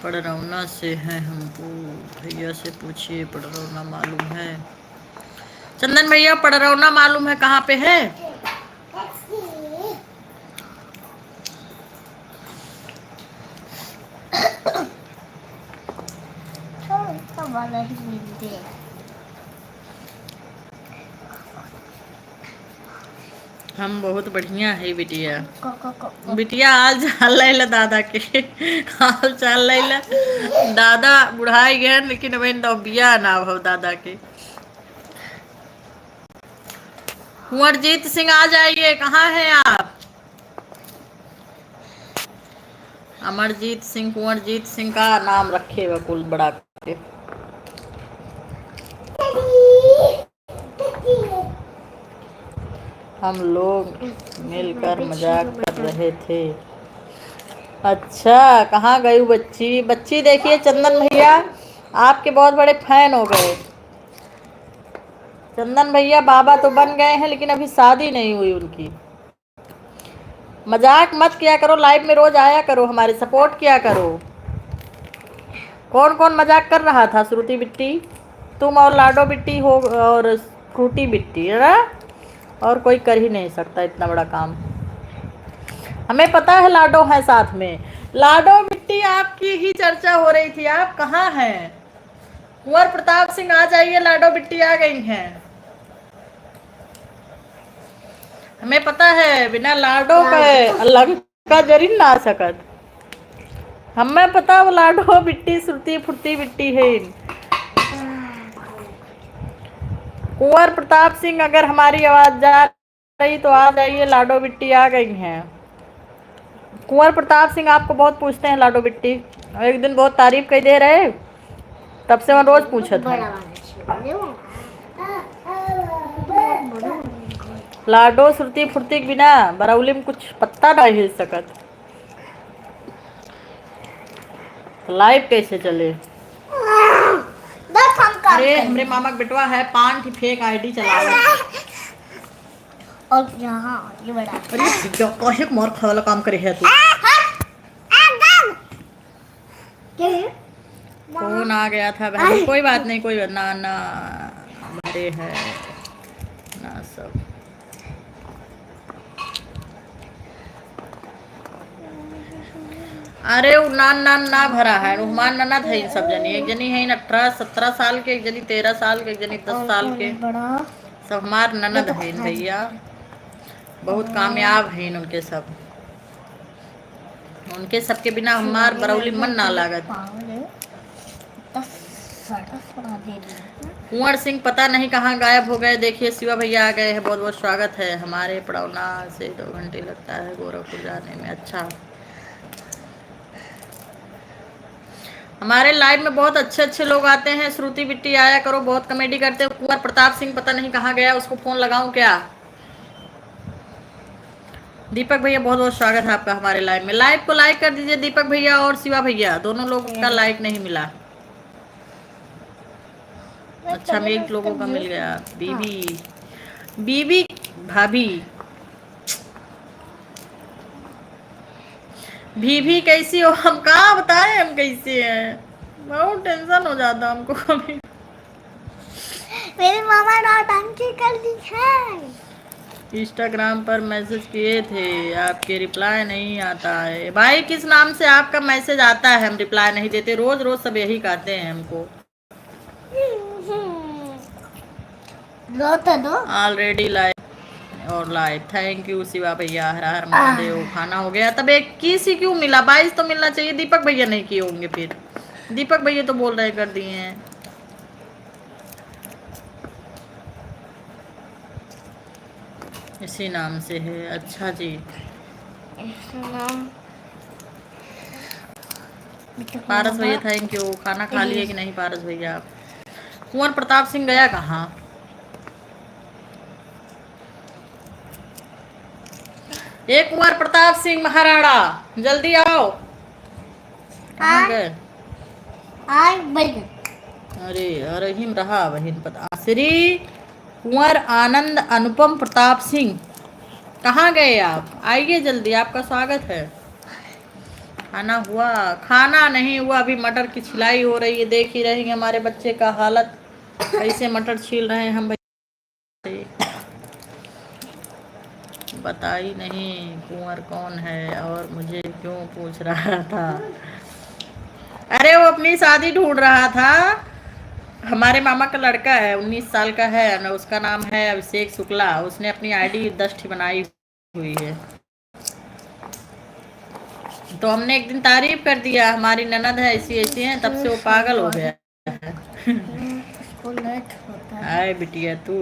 पड़रौना से है, हमको भैया से पूछिए, पड़रौना मालूम है? चंदन भैया पड़रौना मालूम है कहाँ पे है? वाला ही मिलते हैं। हम बहुत बढ़िया है बिटिया। बिटिया हाल चाल लैला दादा के, हाल चाल लैला। दादा बुढ़ाई गए लेकिन अब बिया ना हो दादा के। कुंवरजीत सिंह आ जाइए, कहाँ हैं आप? अमरजीत सिंह, कुंवरजीत सिंह का नाम रखे हुए कुल बड़ा के। हम लोग मिलकर मजाक कर रहे थे। अच्छा कहाँ गई बच्ची? बच्ची देखिए चंदन भैया आपके बहुत बड़े फैन हो गए। चंदन भैया बाबा तो बन गए हैं लेकिन अभी शादी नहीं हुई उनकी। मजाक मत किया करो, लाइव में रोज आया करो, हमारे सपोर्ट किया करो। कौन कौन मजाक कर रहा था? श्रुति बिट्टी, तुम और लाडो बिट्टी हो और फ्रूटी बिट्टी है ना, और कोई कर ही नहीं सकता इतना बड़ा काम। हमें पता है लाडो है साथ में। लाडो बिट्टी आपकी ही चर्चा हो रही थी, आप कहाँ हैं? कुंवर प्रताप सिंह आ जाइए, लाडो बिट्टी आ गई हैं। हमें पता है बिना लाडो के अलग का जरी ना आ सकत। हमें पता वो लाडो बिट्टी श्रुति फुर्ती बिट्टी है। कुंवर प्रताप सिंह अगर हमारी आवाज जा रही तो आ जाइए, लाडो बिट्टी आ गई हैं। कुंवर प्रताप सिंह आपको बहुत पूछते हैं लाडो बिट्टी, एक दिन बहुत तारीफ कर दे रहे, तब से मैं रोज पूछत हूँ। लाडो श्रुति फुर्ती के बिना बरौली में कुछ पत्ता ना हिल सकत। लाइव कैसे चले? अरे हमरे मामा का बेटवा है, 5 फेक आईडी चला और यहाँ ये बड़ा। अरे कहे मार खाने वाला काम करे है तू। क्या है? फोन आ गया था बहन, कोई बात नहीं, कोई ना ना बड़े है ना सब। अरे वो नान नान ना भरा है, रुहमान ननद है इन सब जनी। एक जनी है 18-17 साल के, एक जनी 13 साल के, एक जनी 10 साल के, सब हमार ननद है भैया। बहुत कामयाब है उनके सब, उनके सबके बिना हमार बरौली मन ना लागत। कुंवर सिंह पता नहीं कहाँ गायब हो गए। देखिए शिवा भैया आ गए हैं, बहुत बहुत स्वागत है। हमारे पड़ौना से 2 घंटे लगता है गोरखपुर जाने में। अच्छा हमारे लाइव में बहुत अच्छे अच्छे लोग आते हैं। श्रुति बिट्टी आया करो, बहुत कॉमेडी करते हो। कुंवर प्रताप सिंह पता नहीं कहाँ गया, उसको फोन लगाऊं क्या? दीपक भैया बहुत बहुत स्वागत है आपका हमारे लाइव में। लाइव को लाइक कर दीजिए दीपक भैया और शिवा भैया, दोनों लोगों का लाइक नहीं मिला। अच्छा में 1 लोगों का मिल गया। बीबी बीबी भाभी भी कैसी हो? हम कहाँ बताएं हम कैसे हैं, बहुत टेंशन हो जाता हमको कभी। मेरे मामा नौटंकी कर दी है। इंस्टाग्राम पर मैसेज किए थे, आपके रिप्लाई नहीं आता है। भाई किस नाम से आपका मैसेज आता है, हम रिप्लाई नहीं देते। रोज रोज सब यही कहते हैं हमको। ऑलरेडी लाइव और लाइव। थैंक यू शिवा भैया, हर हर महादेव। खाना हो गया? तब 21 ही क्यों मिला? 22 तो मिलना चाहिए। दीपक भैया नहीं किए होंगे फिर, दीपक भैया तो बोल रहे कर दिए हैं। इसी नाम से है, अच्छा जी। इसका नाम पारस भैया थैंक यू। खाना खा लिए कि नहीं पारस भैया आप? कुंवर प्रताप सिंह गया कहाँ? ये कुंवर प्रताप सिंह महाराणा जल्दी आओ। कहाँ गए? बहन अरे रहीम रहा बहन पता। श्री कुंवर आनंद अनुपम प्रताप सिंह कहाँ गए आप? आइए जल्दी, आपका स्वागत है। खाना हुआ? खाना नहीं हुआ, अभी मटर की छिलाई हो रही है। देख ही रहेंगे हमारे बच्चे का हालत, कैसे मटर छील रहे हैं हम भैया। बता ही नहीं कुंवर कौन है और मुझे क्यों पूछ रहा था। अरे वो अपनी शादी ढूंढ रहा था। हमारे मामा का लड़का है, 19 साल का है ना, उसका नाम है अभिषेक शुक्ला। उसने अपनी आईडी 10 बनाई हुई है। तो हमने एक दिन तारीफ कर दिया, हमारी ननद है ऐसी ऐसी है, तब से वो पागल हो गया है। हाय बिटिया तू।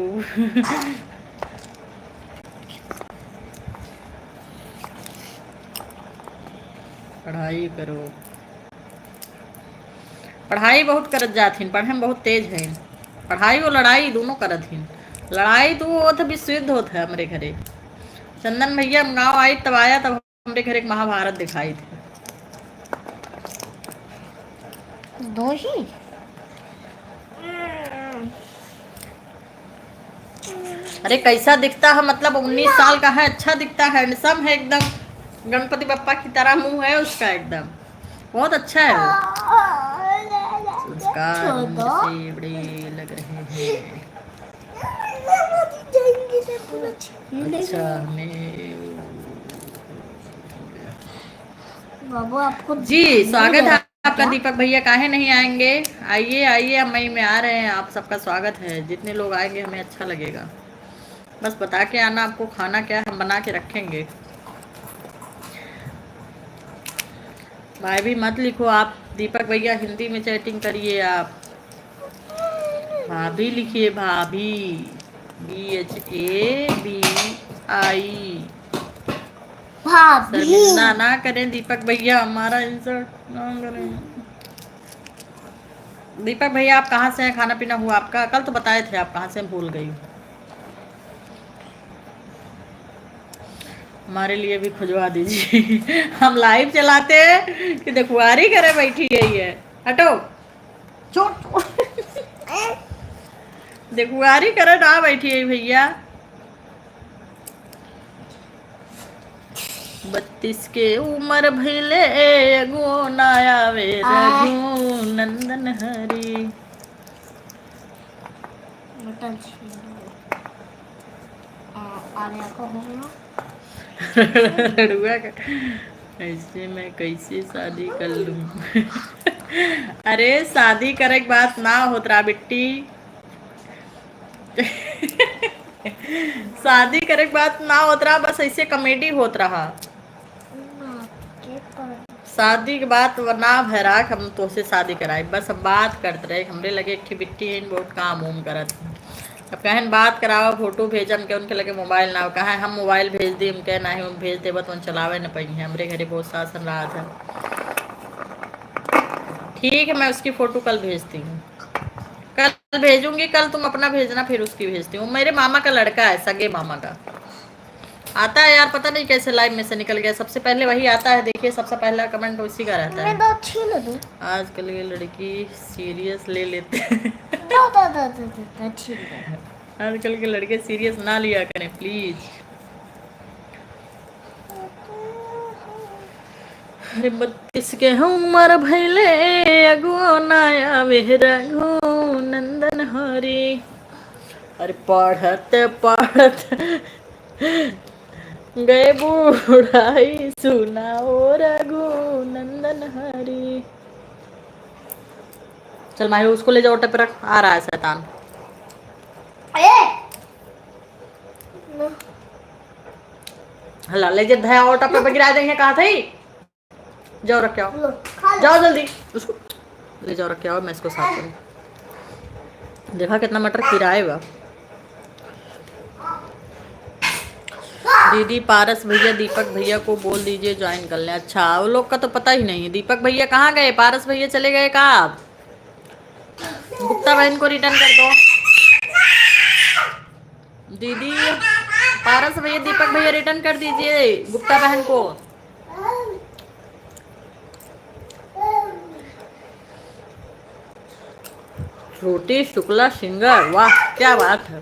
पढ़ाई करो। पढ़ाई बहुत करत जाथिन, पढ़े में बहुत तेज है। पढ़ाई और लड़ाई दोनों करत हिन। लड़ाई तो वो तो विश्व युद्ध होता है हमारे घरे। चंदन भैया गाँव आई तब आया, तब हमारे घर एक महाभारत दिखाई थी। दोषी अरे कैसा दिखता है, मतलब 19 साल का है, अच्छा दिखता है, हैंडसम है एकदम, गणपति बप्पा की तरह मुंह है उसका एकदम, बहुत अच्छा है वो। संस्कार से बड़े लग रहे हैं। अच्छा हमें बाबू आपको जी स्वागत है आपका दीपक भैया। काहे नहीं आएंगे? आइए आइए, हम मई में आ रहे हैं, आप सबका स्वागत है। जितने लोग आएंगे हमें अच्छा लगेगा। बस बता के आना आपको खाना क्या है, हम बना के रखेंगे। भाई भी मत लिखो आप दीपक भैया, हिंदी में चैटिंग करिए आप। भाभी लिखिए, भाभी, BHABI। शर्मिंदा ना करें दीपक भैया, हमारा इंसल्ट ना करें। दीपक भैया आप कहाँ से हैं? खाना पीना हुआ आपका? कल तो बताए थे आप कहाँ से, भूल गई। हमारे लिए भी खुजवा दीजिए। हम लाइव चलाते हैं कि देखुआरी करे बैठी यही है। हटो चोट। देखुआरी करे ना बैठी है भैया। 32 के उम्र भइले एगो नया वे रघु नंदन हरी। लड़ुआ का ऐसे मैं कैसे शादी कर लूं? अरे शादी करे के बात ना होत रहा बिट्टी। शादी करे के बात ना होत रहा, बस ऐसे कॉमेडी होत रहा। शादी के बात ना भैराक हम तो से शादी कराए, बस अब बात करते रहे। हमरे लगे एक बिट्टी है, बहुत काम उम करत। अब कहन बात कराओ, फोटो भेजम के उनके लगे मोबाइल ना हो, कहा हम मोबाइल भेज दी, हम कह ना ही भेज देव तो चलावे न पाई है। हमरे घरे बहुत शासन रहा था। ठीक है मैं उसकी फोटो कल भेजती हूँ, कल भेजूंगी। कल तुम अपना भेजना, फिर उसकी भेजती हूँ। मेरे मामा का लड़का है, सगे मामा का। आता है यार, पता नहीं कैसे लाइव में से निकल गया। सबसे पहले वही आता है, देखिए सबसे पहला कमेंट उसी का रहता है। आजकल ये लड़की सीरियस ले लेते हैं। आजकल के लड़के सीरियस ना लिया करें प्लीज। अरे 32 के उम्र भइले अगुओ नया वेहरा घो नंदन हरी। अरे पढ़त पढ़त गए बूढ़ाई सुनाओ रघु नंदन हरी। चल माही उसको ले जाओ, टप रख, आ रहा है शैतान। हला ले जे धया और टप पे गिरा देंगे। कहा थी जाओ रख के आओ, जाओ जल्दी उसको ले जाओ रख के आओ, मैं इसको साफ करूँ। देखा कितना मटर किराए बा। दीदी पारस भैया दीपक भैया को बोल दीजिए ज्वाइन कर लें। अच्छा, वो लोग का तो पता ही नहीं है। दीपक भैया कहाँ गए? पारस भैया चले गए कहाँ? आप गुप्ता बहन को रिटर्न कर दो। दीदी पारस भैया दीपक भैया रिटर्न कर दीजिए गुप्ता बहन को। श्रुति शुक्ला सिंगर, वाह क्या बात है।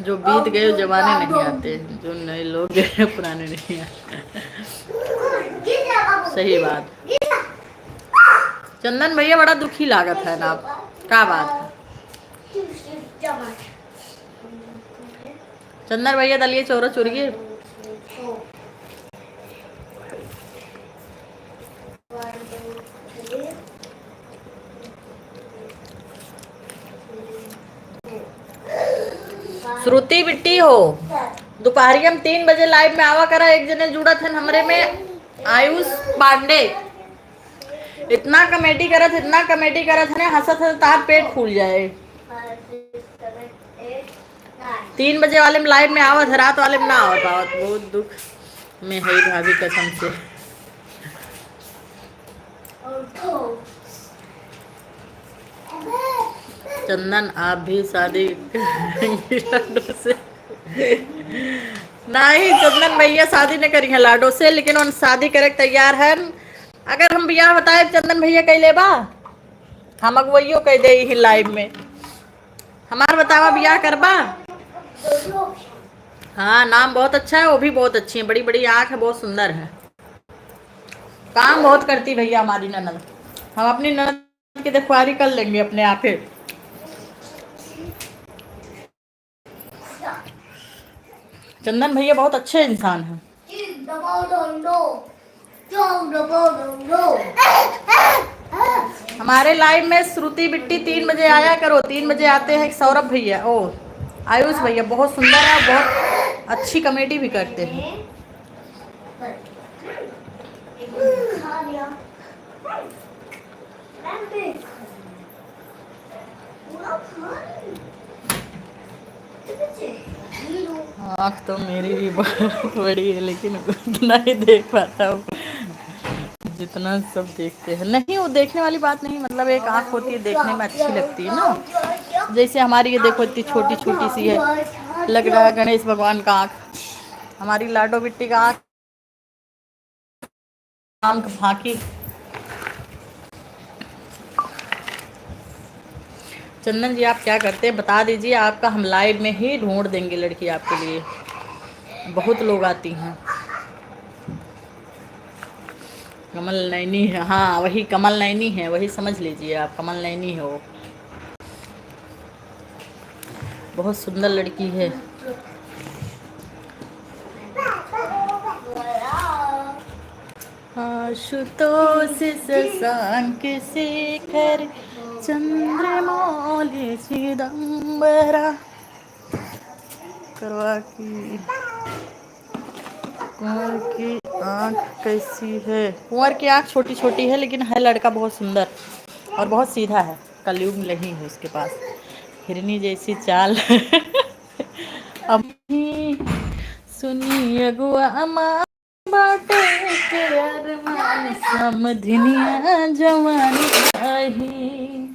जो बीत गए जमाने नहीं आते, जो नए लोग गए पुराने नहीं आते। सही बात। चंदन भैया बड़ा दुखी लागत है ना, क्या बात है। चंदन भैया दलिए चोरो चोरिए। श्रुति बिट्टी हो दोपहरी हम 3 बजे लाइव में आवा करा। एक जने जुड़ा थे हमरे में, आयुष पांडे, इतना कमेटी करत है हंसत है तार पेट फूल जाए। 3 बजे वाले में लाइव में आवत है, रात वाले में ना आवत। बहुत दुख में है भाभी कसम से। चंदन आप भी शादी लाडो से? नहीं चंदन भैया शादी नहीं करी है लाडो से, लेकिन उन शादी करे तैयार है। अगर हम बियाह बताए चंदन भैया कह लेबा, हम अगुवैयो कह दे ही लाइव में। हमार बतावा बियाह करबा? हाँ नाम बहुत अच्छा है, वो भी बहुत अच्छी है, बड़ी बड़ी आंख है, बहुत सुंदर है, काम बहुत करती भैया हमारी ननद। हम अपनी ननद की देखभाली कर लेंगे अपने आप ही। चंदन भैया बहुत अच्छे इंसान हैं। हमारे लाइव में श्रुति बिट्टी 3 बजे आया करो। 3 बजे आते हैं सौरभ भैया, ओ आयुष भैया, बहुत सुंदर है, बहुत अच्छी कमेटी भी करते हैं। आँख तो मेरी भी बहुत बड़ी है, लेकिन उतना ही देख पाता हूँ जितना सब देखते हैं। नहीं वो देखने वाली बात नहीं, मतलब एक आँख होती है देखने में अच्छी लगती है ना। जैसे हमारी ये देखो इतनी छोटी छोटी सी है, लग रहा है गणेश भगवान का आँख। हमारी लाडो बिट्टी का आँख आम फाकी। चंदन जी आप क्या करते हैं बता दीजिए, आपका हम लाइव में ही ढूंढ देंगे लड़की आपके लिए। बहुत लोग आती हैं। कमल नैनी है, हाँ वही कमल नैनी है, वही समझ लीजिए आप, कमल नैनी है वो। बहुत सुंदर लड़की है। आशुतोष शशांक शेखर चंद्रमौली चिदंबरा करवा की। कुंवर की आँख कैसी है? कुंवर की आँख छोटी छोटी है, लेकिन है लड़का बहुत सुंदर और बहुत सीधा है, कलयुग नहीं है उसके पास। हिरनी जैसी चाल अपनी सुनी अगुआ माँ बाटे के अरमान समधिनिया जवानी आई।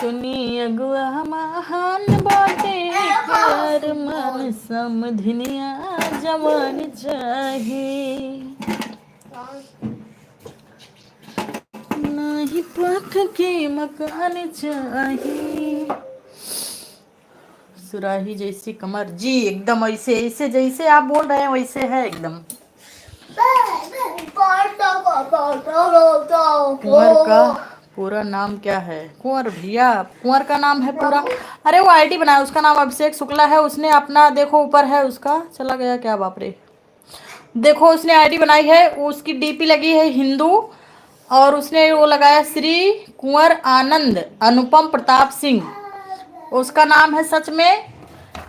सुनी अगुआ महान बाटे के अरमान समधिनिया जवानी चाहिए। नहीं पख के मकान चाहिए। सुराही जैसी कमर जी, एकदम ऐसे ऐसे जैसे आप बोल रहे हैं वैसे है एकदम। कुंवर का पूरा नाम क्या है? कुंवर भैया कुंवर का नाम है पूरा, अरे वो आईडी बनाया, उसका नाम अभिषेक शुक्ला है। उसने अपना देखो ऊपर है उसका, चला गया क्या बाप रे। देखो उसने आईडी बनाई है, उसकी डीपी लगी है हिंदू, और उसने वो लगाया श्री कुंवर आनंद अनुपम प्रताप सिंह। उसका नाम है सच में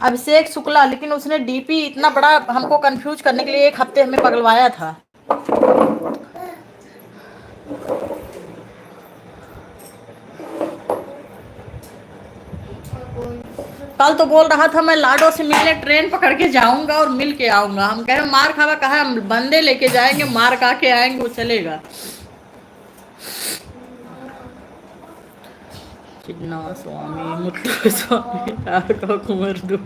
अभिषेक शुक्ला, लेकिन उसने डीपी इतना बड़ा हमको कंफ्यूज करने के लिए 1 हफ्ते हमें पगलवाया था। कल तो बोल रहा था मैं लाडो से मिलने ट्रेन पकड़ के जाऊंगा और मिल के आऊंगा। हम कह रहे मार खावा कहा, हम बंदे लेके जाएंगे, मार खा के आएंगे, वो चलेगा। चिन्ना स्वामी, मुत्तु स्वामी, राघव कुंवर दू।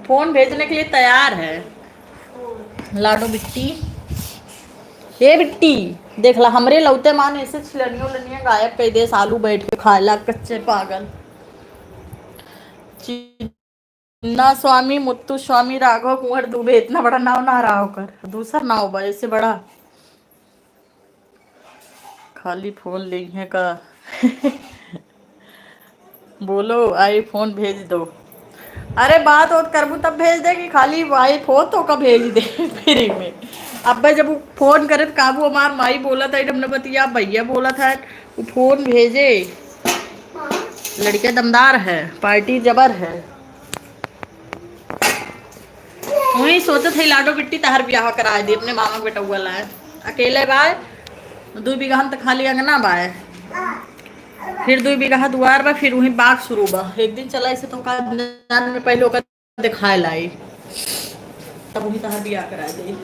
फोन भेजने के लिए तैयार है लाडो बिट्टी। ये बिट्टी देख ला, हमरे लौते मान ऐसे छिलनियों लनिया गायब कर दे, आलू बैठ के खाला कच्चे पागल। चिन्ना स्वामी, मुत्तु स्वामी, राघव कुंवर दुबे, इतना बड़ा नाव ना रहा होकर, दूसरा नाव बा इससे बड़ा। खाली फोन ले है का। बोलो आई फोन भेज दो। अरे बात और करबू तब भेज दे कि खाली वाई फोन तो का भेज दे फ्री में। अब भाई जब वो फोन करे काबू, हमार माई बोला था हमने बतिया, भैया बोला था वो फोन भेजे। लड़के दमदार है, पार्टी जबर है। वही सोचे थे लाडो बिट्टी तहर ब्याह करा दी, अपने मामा बेटा हुआ लाए अकेले बाय 2 बीघा तक खाली अंगना बाय, फिर 2 बीघा दुआर बा, फिर वही बाग शुरू बा। एक दिन चला इसे तो में पहले ओकर दिखाए लाई, तब वही तहर ब्याह करा दी।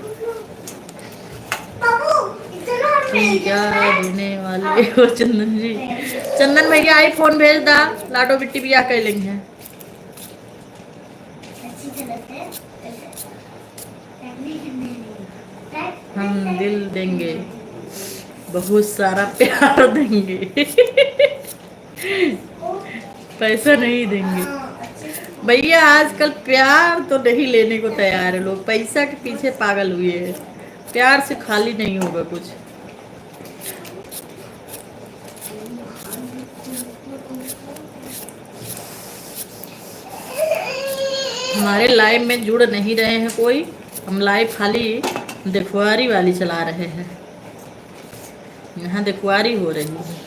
क्या देने वाले हो चंदन जी। चंदन भैया आई फोन भेज दा, लाडो बिट्टी ब्याह कर लेंगे। हम दिल देंगे, बहुत सारा प्यार देंगे। पैसा नहीं देंगे भैया, आजकल प्यार तो नहीं लेने को तैयार है लोग, पैसा के पीछे पागल हुए हैं। प्यार से खाली नहीं होगा कुछ। हमारे लाइव में जुड़ नहीं रहे हैं कोई, हम लाइव खाली देखवारी वाली चला रहे हैं। यहाँ देखवारी हो रही है,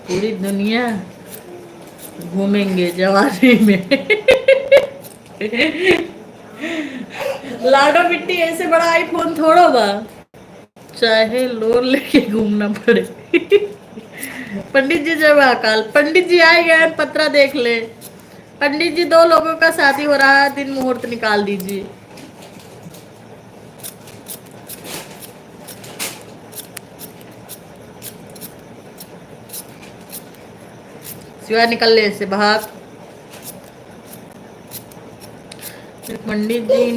पूरी दुनिया घूमेंगे जवानी में। लाडो बिट्टी ऐसे बड़ा आईफोन थोड़ा बा, चाहे लोन लेके घूमना पड़े। पंडित जी जय महाकाल। पंडित जी आए गए, पत्रा देख ले। पंडित जी 2 लोगों का शादी हो रहा है, दिन मुहूर्त निकाल दीजिए। सिवा निकलने से भाग। पंडित जी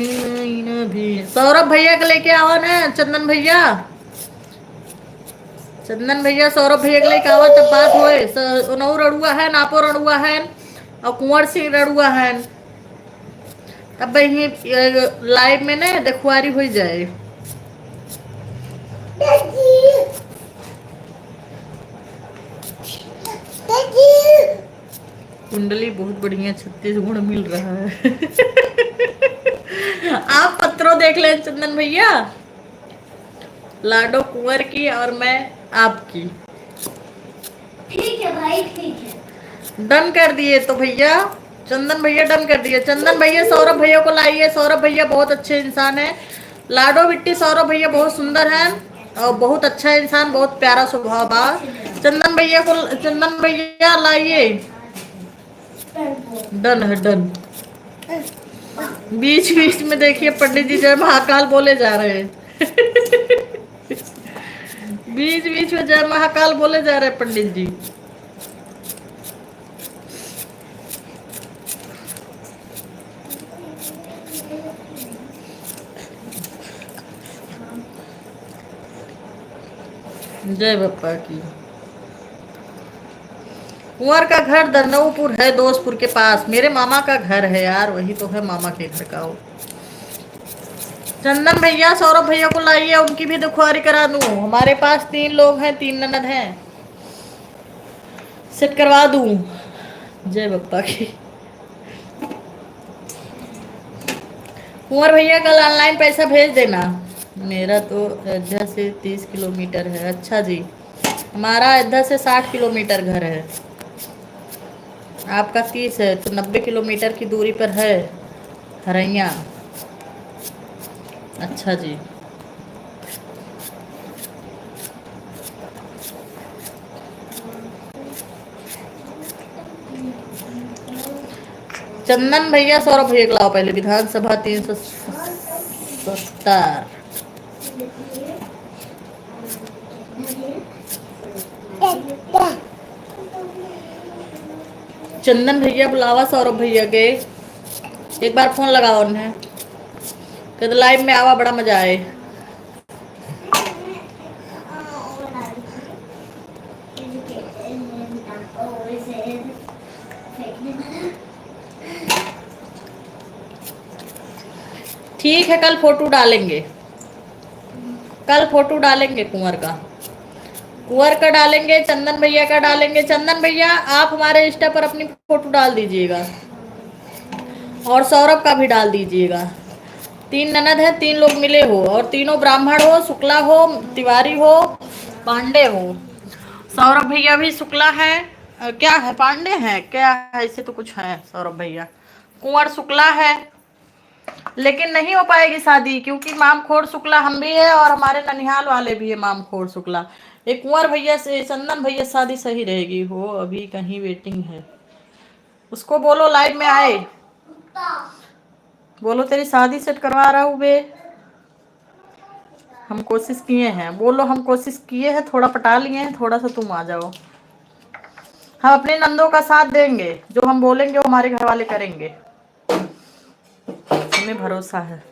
ने भी सौरभ भैया को लेके आवा ना, चंदन भैया, चंदन भैया सौरभ भैया को लेके आवा, तब बात होए। उनऊ रड़ुआ है, नापो रड़ुआ है और कुंवर सिंह रड़ुआ है, तब वही लाइव में ना देखुआरी हो जाए। कुंडली बहुत बढ़िया, 36 गुण मिल रहा है। आप पत्रों देख लें चंदन भैया, लाडो कुंवर की और मैं आपकी। ठीक है भाई, ठीक है, डन कर दिए तो भैया, चंदन भैया डन कर दिए। चंदन भैया सौरभ भैया को लाइए, सौरभ भैया बहुत अच्छे इंसान है। लाडो बिट्टी सौरभ भैया बहुत सुंदर है और बहुत अच्छा इंसान, बहुत प्यारा स्वभाव बा। चंदन भैया को, चंदन भैया लाइए। डन है, डन। बीच बीच में देखिए पंडित जी जय महाकाल बोले जा रहे हैं। बीच बीच में जय महाकाल बोले जा रहे हैं पंडित जी। जय बप्पा की। कुंवर का घर दरनऊपुर है, दोस्तपुर के पास। मेरे मामा का घर है यार, वही तो है मामा के घर का वो। चंदन भैया सौरभ भैया को लाइए, उनकी भी दुखवारी करा दूं। हमारे पास 3 लोग हैं, 3 ननद हैं, सेट करवा दूं। जय बप्पा की। कुंवर भैया कल ऑनलाइन पैसा भेज देना। मेरा तो अयोध्या से 30 किलोमीटर है। अच्छा जी, हमारा अयोध्या से 60 किलोमीटर घर है, आपका 30 है, तो 90 किलोमीटर की दूरी पर है हरैया। अच्छा जी, चंदन भैया सौरभ भैया को लाओ पहले। विधानसभा 370। चंदन भैया बुलावा सौरभ भैया के। एक बार फोन लगाओ उन्हें, कहते लाइव में आवा, बड़ा मजा आए। ठीक है, कल फोटो डालेंगे, कल फोटो डालेंगे कुंवर का, कुंवर का डालेंगे, चंदन भैया का डालेंगे। चंदन भैया आप हमारे इंस्टा पर अपनी फोटो डाल दीजिएगा और सौरभ का भी डाल दीजिएगा। 3 ननद है, 3 लोग मिले हो और तीनों ब्राह्मण हो, शुक्ला हो, तिवारी हो, पांडे हो। सौरभ भैया भी शुक्ला है, क्या है, पांडे है क्या है, ऐसे तो कुछ है सौरभ भैया। कुंवर शुक्ला है, लेकिन नहीं हो पाएगी शादी क्योंकि मामखोर शुक्ला हम भी है और हमारे ननिहाल वाले भी है मामखोर शुक्ला। एक कुंवर भैया से, चंदन भैया शादी सही रहेगी। हो अभी कहीं वेटिंग है, उसको बोलो लाइव में आए, बोलो तेरी शादी सेट करवा रहा हूँ बे। हम कोशिश किए हैं, बोलो हम कोशिश किए हैं, थोड़ा पटा लिए हैं, थोड़ा सा तुम आ जाओ। हम अपने नंदों का साथ देंगे, जो हम बोलेंगे वो हमारे घर वाले करेंगे, हमें भरोसा है।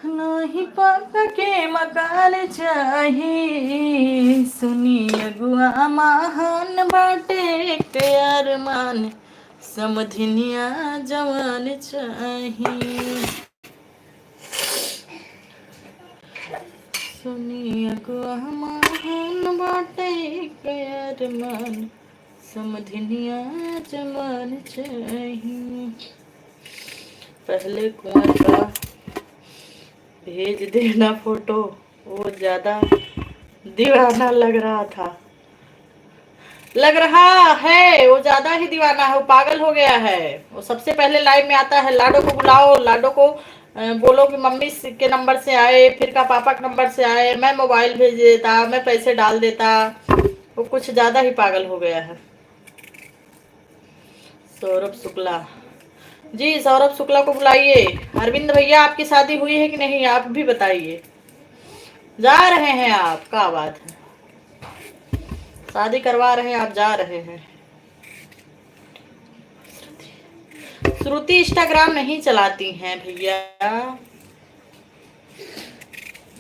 नहीं पापा के मकान चाही, सुनी अगुआ महान बाटे के अरमान, समधिनिया जवान चाही, सुनी अगुआ महान बाटे के अरमान, समधिनिया जवान चाही। पहले कुंवर का भेज देना फोटो, वो ज्यादा दीवाना लग रहा था, लग रहा है वो ज्यादा ही दीवाना है, वो पागल हो गया है। वो सबसे पहले लाइव में आता है। लाडो को बुलाओ, लाडो को बोलो कि मम्मी के नंबर से आए, फिर का पापा के नंबर से आए, मैं मोबाइल भेज देता, मैं पैसे डाल देता। वो कुछ ज्यादा ही पागल हो गया है। सौरभ शुक्ला जी, सौरभ शुक्ला को बुलाइए। अरविंद भैया आपकी शादी हुई है कि नहीं, आप भी बताइए। जा रहे हैं आप, क्या बात है, शादी करवा रहे हैं आप, जा रहे हैं। श्रुति इंस्टाग्राम नहीं चलाती हैं भैया,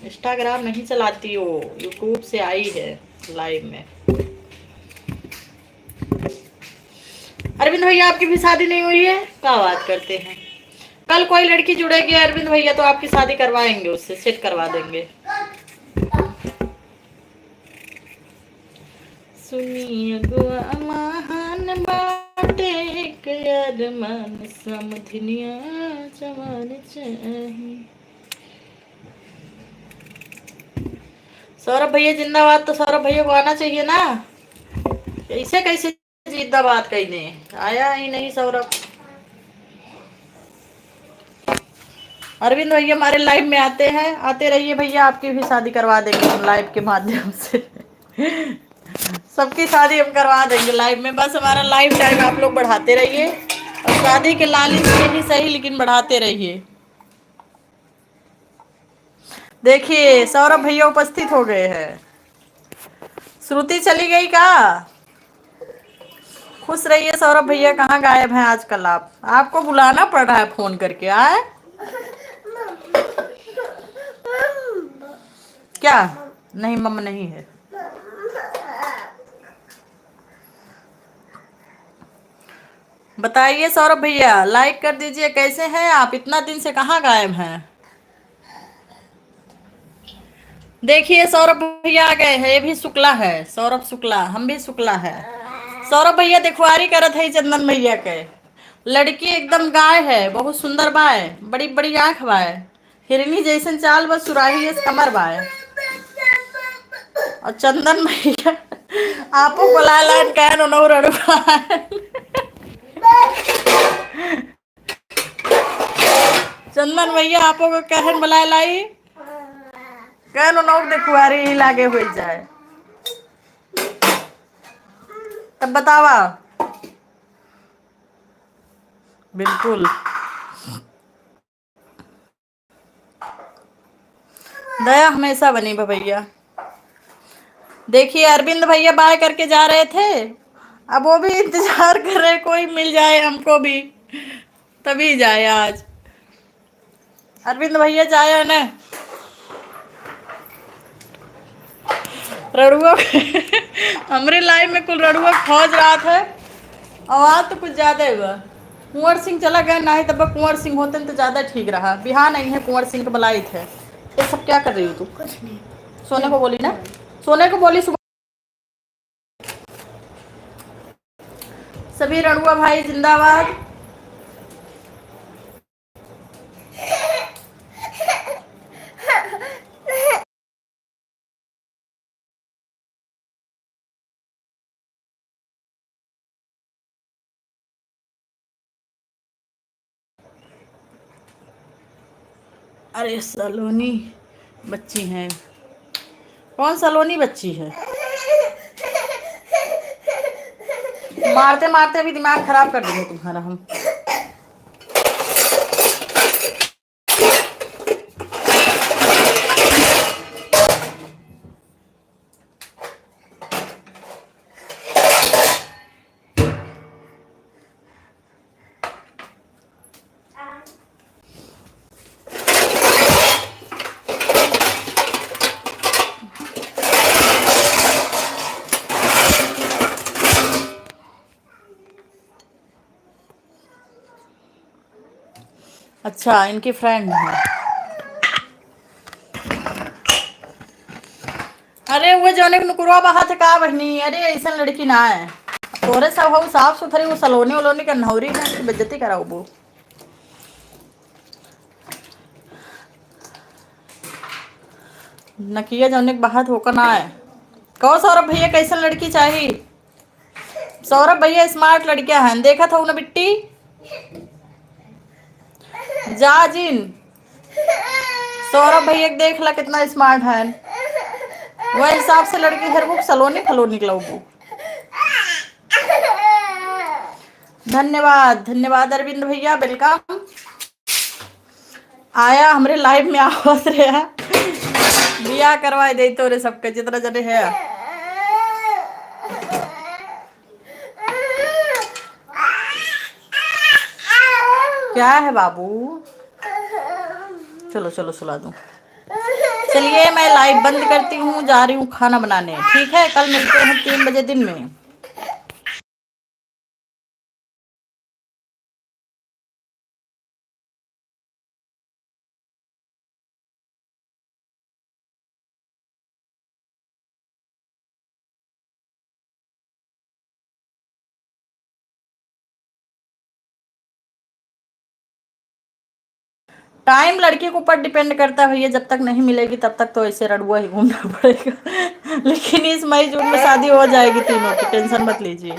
इंस्टाग्राम नहीं चलाती, वो यूट्यूब से आई है लाइव में। अरविंद भैया आपकी भी शादी नहीं हुई है, क्या बात करते हैं। कल कोई लड़की जुड़ेगी अरविंद भैया तो आपकी शादी करवाएंगे, उससे सेट करवा देंगे। सुनिए गुआ महान बाटे के अरमान, समधिनिया जवान चाही। सौरभ भैया जिंदाबाद, तो सौरभ भैया को आना चाहिए ना, ऐसे कैसे जिंदाबाद कहने, आया ही नहीं सौरभ। अरविंद भैया हमारे लाइव में आते हैं, आते रहिए भैया, आपकी भी शादी करवा देंगे हम लाइव के माध्यम से। सबकी शादी हम करवा देंगे लाइव में, बस हमारा लाइव टाइम आप लोग बढ़ाते रहिए और शादी के लालच से ही सही लेकिन बढ़ाते रहिए। देखिए सौरभ भैया उपस्थित हो गए हैं। श्रुति चली गई का, खुश रहिए सौरभ भैया, कहाँ गायब हैं आजकल आप, आपको बुलाना पड़ रहा है फोन करके। आए क्या, नहीं मम्मा नहीं है। बताइए सौरभ भैया, लाइक कर दीजिए, कैसे हैं आप, इतना दिन से कहाँ गायब हैं। देखिए सौरभ भैया आ गए हैं, ये भी शुक्ला है, सौरभ शुक्ला, हम भी शुक्ला है। सौरभ भैया देखवारी करत है चंदन भैया के, लड़की एकदम गाय है, बहुत सुंदर बाय, बड़ी बड़ी आंख बाय, हिरनी जैसन चाल, बस सुराही कमर बाय। और चंदन भैया आपो को लाइन कहन उनो रड़ुआ। चंदन भैया आपो को कहन बुलाए लाई, कहन उनो देखवारी लागे हो जाए। तब बतावा बिल्कुल। दया हमेशा बनी भैया। देखिए अरविंद भैया बाय करके जा रहे थे, अब वो भी इंतजार कर रहे कोई मिल जाए हमको भी, तभी जाए आज। अरविंद भैया जाए ना रड़ुआ हमारे लाइफ में कुल रड़ुआ खोज रहा था। आवाज तो कुछ ज्यादा हुआ। कुंवर सिंह चला गया, ना ही तब कुंवर सिंह होते तो ज्यादा ठीक रहा। बिहार नहीं है कुंवर सिंह को बुलाई थे। ये सब क्या कर रही हो तू? कुछ नहीं। सोने को बोली ना, सोने को बोली सुबह। सभी रड़ुआ भाई जिंदाबाद। अरे सलोनी बच्ची हैं। कौन सलोनी बच्ची है? मारते मारते भी दिमाग खराब कर देंगे तुम्हारा हम। अच्छा इनकी फ्रेंड है। अरे वो जौने के नुकुरवा बहा थे का बहनी, अरे ऐसा लड़की ना है। तोरे सब हो साफ सुथरी, वो सलोनी वलोनी का नहौरी ना की बेइज्जती कराओ वो। नकिया जौने के बहा थे होकर ना है। कहो सौरभ भैया कैसन लड़की चाहिए? सौरभ भैया स्मार्ट लड़कियां हैं, देखा था उन्हें बिट्टी जा जिन। सौरभ भैया देख ला कितना स्मार्ट है, वह हिसाब से लड़की हर वो सलोनी फलोनी निकलाऊ। धन्यवाद धन्यवाद अरविंद भैया, वेलकम। आया हमारे लाइव में आवाज रहा, बिया करवाए दे तोरे सबके जितना जने है। क्या है बाबू? चलो चलो सुला दूं। चलिए मैं लाइव बंद करती हूँ, जा रही हूँ खाना बनाने। ठीक है, कल मिलते हैं 3 बजे दिन में। टाइम लड़की के ऊपर डिपेंड करता है भैया, जब तक नहीं मिलेगी तब तक तो ऐसे रड़ुआ ही घूमना पड़ेगा। लेकिन इस मई जून में शादी हो जाएगी तीनों की, टेंशन मत लीजिए।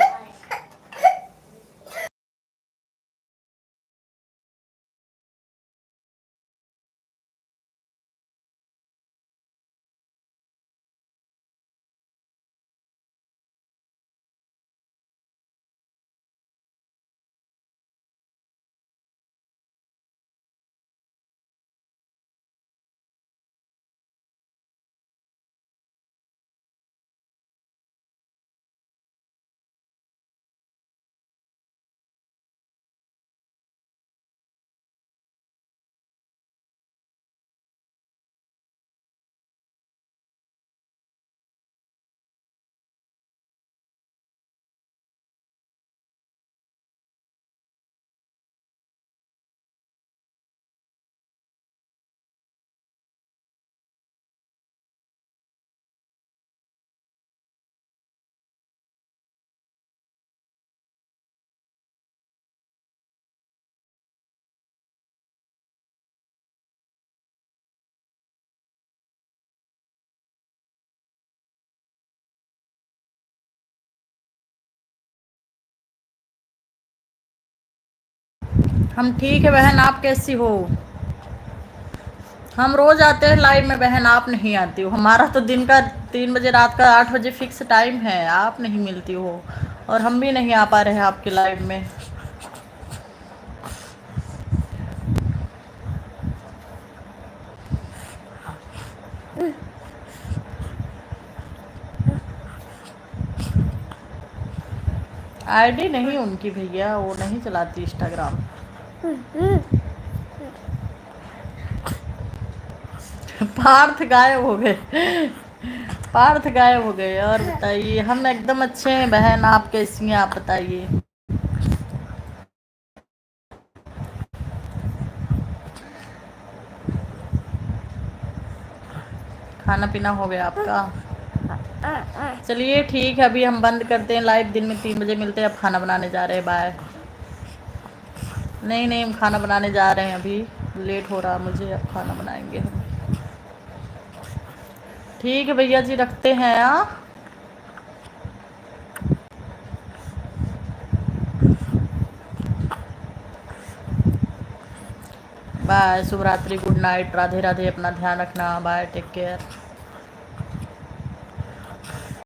हम ठीक है बहन, आप कैसी हो? हम रोज आते हैं लाइव में बहन, आप नहीं आती हो। हमारा तो दिन का 3 बजे, रात का 8 बजे फिक्स टाइम है, आप नहीं मिलती हो और हम भी नहीं आ पा रहे हैं आपके लाइव में। आईडी नहीं उनकी भैया, वो नहीं चलाती इंस्टाग्राम। पार्थ गायब हो गए। पार्थ गायब हो गए। और बताइए, हम एकदम अच्छे हैं बहन, आप कैसी हैं आप बताइए। खाना पीना हो गया आपका? चलिए ठीक है, अभी हम बंद करते हैं लाइव। दिन में 3 बजे मिलते हैं। अब खाना बनाने जा रहे हैं, बाय। नहीं नहीं, हम खाना बनाने जा रहे हैं, अभी लेट हो रहा मुझे, अब खाना बनाएंगे हम। ठीक है भैया जी, रखते हैं। बाय, शुभ रात्रि, गुड नाइट, राधे राधे, अपना ध्यान रखना, बाय, टेक केयर।